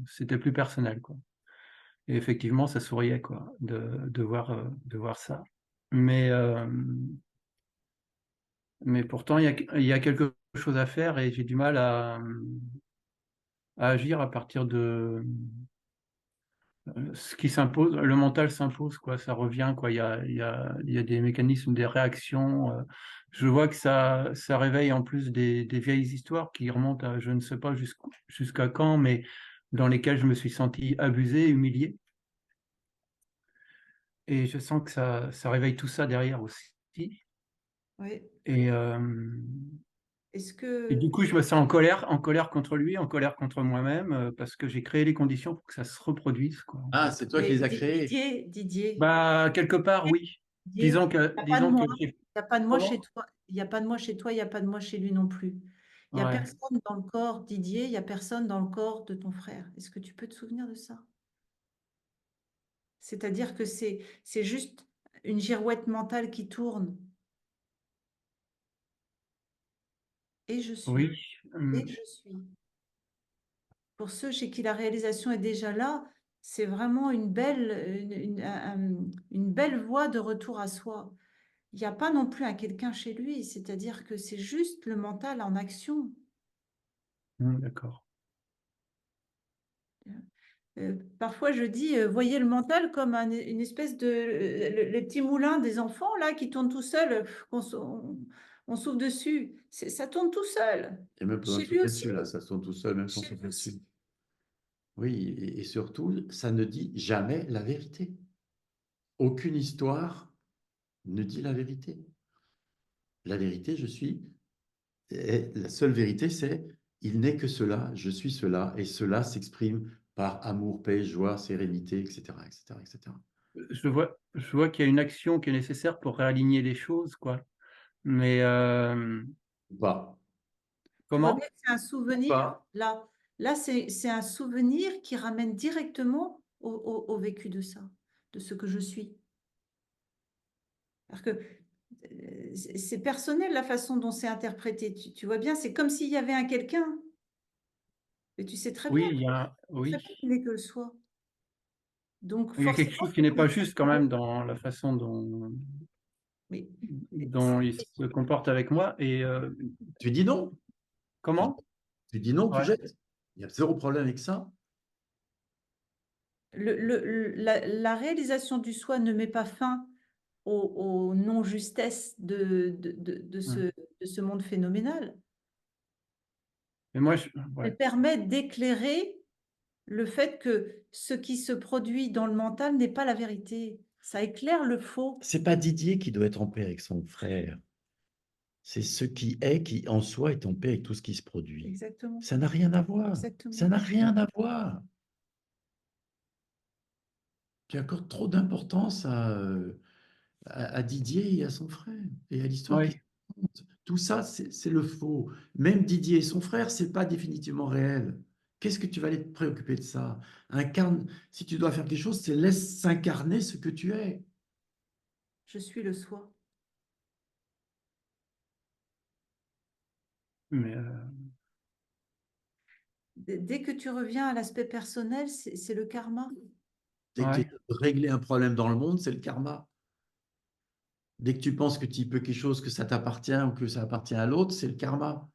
C'était plus personnel, quoi. Et effectivement, ça souriait, quoi, de voir ça. Mais pourtant, il y a quelque chose à faire et j'ai du mal à agir à partir de ce qui s'impose. Le mental s'impose, quoi. Ça revient, quoi. Il y a des mécanismes, des réactions. Je vois que ça réveille en plus des vieilles histoires qui remontent à je ne sais pas jusqu'à quand, mais dans lesquelles je me suis senti abusé, humilié. Et je sens que ça réveille tout ça derrière aussi. Oui. Et, Est-ce et que du coup, je me sens en colère contre lui, en colère contre moi-même, parce que j'ai créé les conditions pour que ça se reproduise, quoi. Ah, c'est toi qui les as créés. Didier, Bah, quelque part, oui. Didier, il n'y a pas de moi. Disons que Il n'y a pas de moi chez Comment? toi. Il n'y a pas de moi chez toi, il n'y a pas de moi chez lui non plus. Il n'y a Ouais. personne dans le corps, Didier, il n'y a personne dans le corps de ton frère. Est-ce que tu peux te souvenir de ça? C'est-à-dire que c'est juste une girouette mentale qui tourne. Et je suis. Oui. Et je suis. Pour ceux chez qui la réalisation est déjà là, c'est vraiment une belle voie de retour à soi. Il n'y a pas non plus un quelqu'un chez lui, c'est-à-dire que c'est juste le mental en action. D'accord. Parfois, je dis, voyez le mental comme une espèce de les petits moulins des enfants là qui tournent tout seuls, on souffle dessus. Ça tourne tout seul. Il n'y a même pas besoin Chez de lui souffler aussi. dessus, là, ça se tourne tout seul, même sans Chez lui souffler aussi. dessus. Oui, et surtout, ça ne dit jamais la vérité. Aucune histoire ne dit la vérité. La vérité, la seule vérité, c'est il n'est que cela, je suis cela, et cela s'exprime par amour, paix, joie, sérénité, etc., etc., etc. Je vois qu'il y a une action qui est nécessaire pour réaligner les choses, quoi. Mais Pas. Tu vois bien comment? que c'est un souvenir. Pas. Là c'est un souvenir qui ramène directement au vécu de ça, de ce que je suis. Parce que C'est personnel la façon dont c'est interprété. Tu vois bien, c'est comme s'il y avait un quelqu'un. Et tu sais très Oui, bien il y a, très oui. bien qu'il n'est que le soi. Donc Il y a quelque forcément, chose qui n'est pas juste quand même dans la façon mais dont il se comporte avec moi. Et Tu dis non. comment? Tu dis non, tu Ouais. jettes. Il y a zéro problème avec ça. la réalisation du soi ne met pas fin aux non-justesses Hum. de ce monde phénoménal. Mais moi, Elle permet d'éclairer le fait que ce qui se produit dans le mental n'est pas la vérité. Ça éclaire le faux. C'est pas Didier qui doit être en paix avec son frère. C'est ce qui est, qui en soi est en paix avec tout ce qui se produit. Exactement. Ça n'a rien à voir. Exactement. Ça n'a rien à voir. Tu accordes trop d'importance à Didier et à son frère et à l'histoire qui oui. se raconte. Tout ça, c'est le faux. Même Didier et son frère, c'est pas définitivement réel. Qu'est-ce que tu vas aller te préoccuper de ça? Incarne, si tu dois faire quelque chose, c'est laisse s'incarner ce que tu es. Je suis le soi. Mais Dès que tu reviens à l'aspect personnel, c'est le karma. Dès que tu ouais. essaies de régler un problème dans le monde, c'est le karma. Dès que tu penses que tu peux quelque chose, que ça t'appartient ou que ça appartient à l'autre, c'est le karma.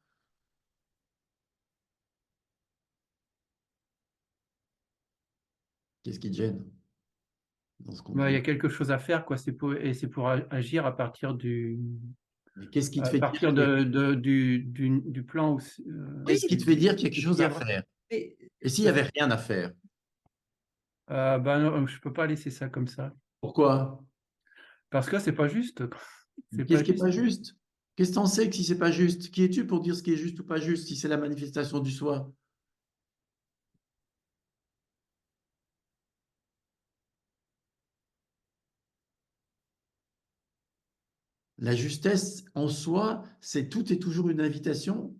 Qu'est-ce qui te gêne dans ce qu'on te Il y a dit? quelque chose à faire, quoi. Et c'est pour agir à partir Mais qu'est-ce qui te à fait dire partir qu'il y a- du plan où, qu'est-ce qui te fait dire qu'il y a quelque chose qu'il y à a faire? Mais Et s'il n'y avait rien à faire? ben non, je peux pas laisser ça comme ça. Pourquoi? Parce que c'est pas juste, quoi. C'est Qu'est-ce pas qui n'est pas juste. juste? Qu'est-ce que tu en sais que si c'est pas juste? Qui es-tu pour dire ce qui est juste ou pas juste, si c'est la manifestation du soi? La justesse en soi, c'est tout et toujours une invitation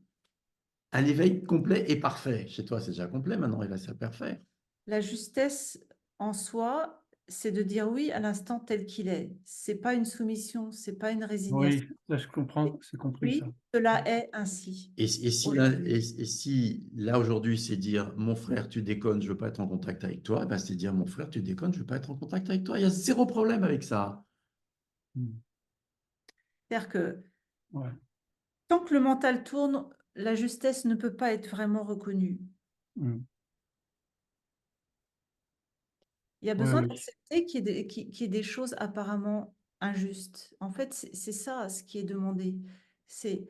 à l'éveil complet et parfait. Chez toi, c'est déjà complet, maintenant il va se parfait. la justesse en soi, c'est de dire oui à l'instant tel qu'il est. C'est pas une soumission, c'est pas une résignation. Oui, ça je comprends, c'est compris Oui, ça. cela est ainsi. Et si là aujourd'hui, c'est dire mon frère, tu déconnes, je veux pas être en contact avec toi, ben, c'est dire mon frère, tu déconnes, je veux pas être en contact avec toi. Il y a zéro problème avec ça. C'est-à-dire que Ouais. tant que le mental tourne, la justesse ne peut pas être vraiment reconnue. Mm. Il y a Ouais, besoin oui. d'accepter qu'il y ait des choses apparemment injustes. En fait, c'est ça ce qui est demandé. C'est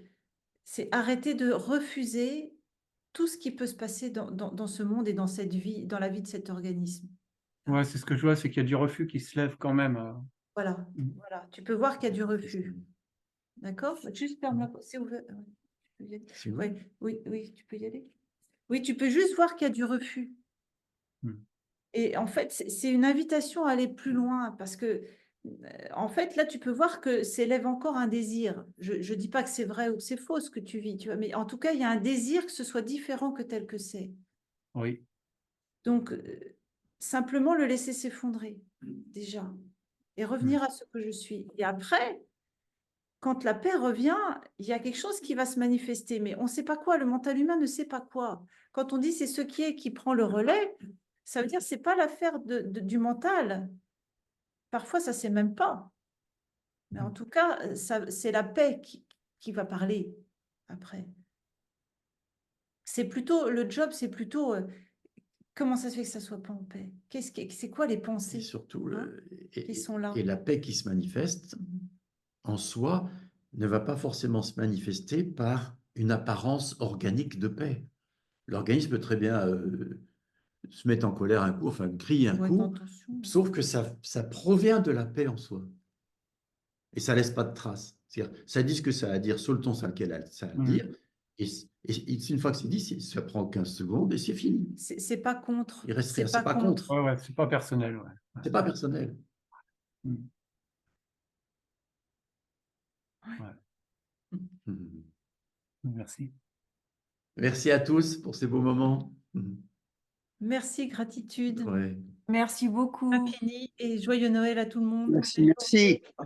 arrêter de refuser tout ce qui peut se passer dans ce monde et dans cette vie, dans la vie de cet organisme. Ouais, c'est ce que je vois, c'est qu'il y a du refus qui se lève quand même. Voilà, Mm. voilà. Tu peux voir qu'il y a du refus. D'accord? Juste ferme la porte. C'est ouvert. Ouais, tu peux y aller. Sinon, Ouais, oui, oui, tu peux y aller. Oui, tu peux juste voir qu'il y a du refus. Mm. Et en fait, c'est une invitation à aller plus loin parce que, en fait, là, tu peux voir que s'élève encore un désir. Je ne dis pas que c'est vrai ou que c'est faux ce que tu vis, tu vois, mais en tout cas, il y a un désir que ce soit différent que tel que c'est. Oui. Donc, simplement le laisser s'effondrer, déjà, et revenir à ce que je suis. Et après, quand la paix revient, il y a quelque chose qui va se manifester, mais on ne sait pas quoi. Le mental humain ne sait pas quoi. Quand on dit c'est ce qui est qui prend le relais, ça veut dire que ce n'est pas l'affaire du mental. Parfois, ça ne sait même pas. Mais en tout cas, c'est la paix qui va parler après. C'est plutôt, le job, c'est plutôt comment ça se fait que ça ne soit pas en paix? C'est quoi les et pensées surtout, hein, qui sont là? et la paix qui se manifeste en soi ne va pas forcément se manifester par une apparence organique de paix. L'organisme peut très bien se mettre en colère un coup, enfin crier un Ou être en coup, tension. sauf que ça provient de la paix en soi. Et ça laisse pas de traces. C'est-à-dire, ça dit ce que ça a à dire sur le ton sur lequel ça a à Mm. dire. Et une fois que c'est dit, ça prend 15 secondes et c'est fini. C'est pas contre. Il reste rien, C'est c'est pas pas contre. Ouais, ouais, c'est pas personnel. Ouais. C'est pas personnel. Mm. Ouais. Ouais. Mhm. Merci. Merci à tous pour ces beaux moments. Mhm. Merci, gratitude. Ouais. Merci beaucoup. Infini et joyeux Noël à tout le monde. Merci.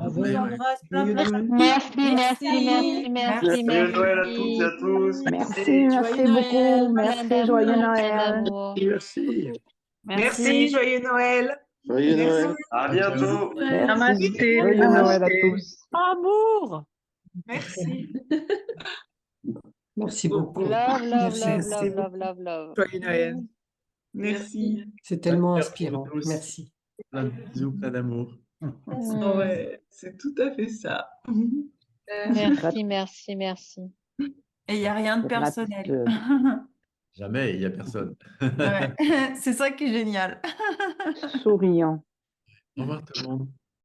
Je vous embrasse plein, plein. Merci. Joyeux Noël à toutes et à tous. Merci beaucoup. Merci, joyeux Noël. Merci. Merci, joyeux Noël. Joyeux Noël. À bientôt. Namasté. Joyeux Noël à tous. Amour. Merci. Merci beaucoup. Love, love, Merci. love, love, love, love, love. Joyeux Noël. Merci. C'est tellement Merci à inspirant. vous tous. Merci. Plein de bisous, plein d'amour. Ouais, c'est tout à fait ça. Merci. Et il n'y a rien de personnel. Jamais, il n'y a personne. Ouais. C'est ça qui est génial. Souriant. Au revoir tout le monde.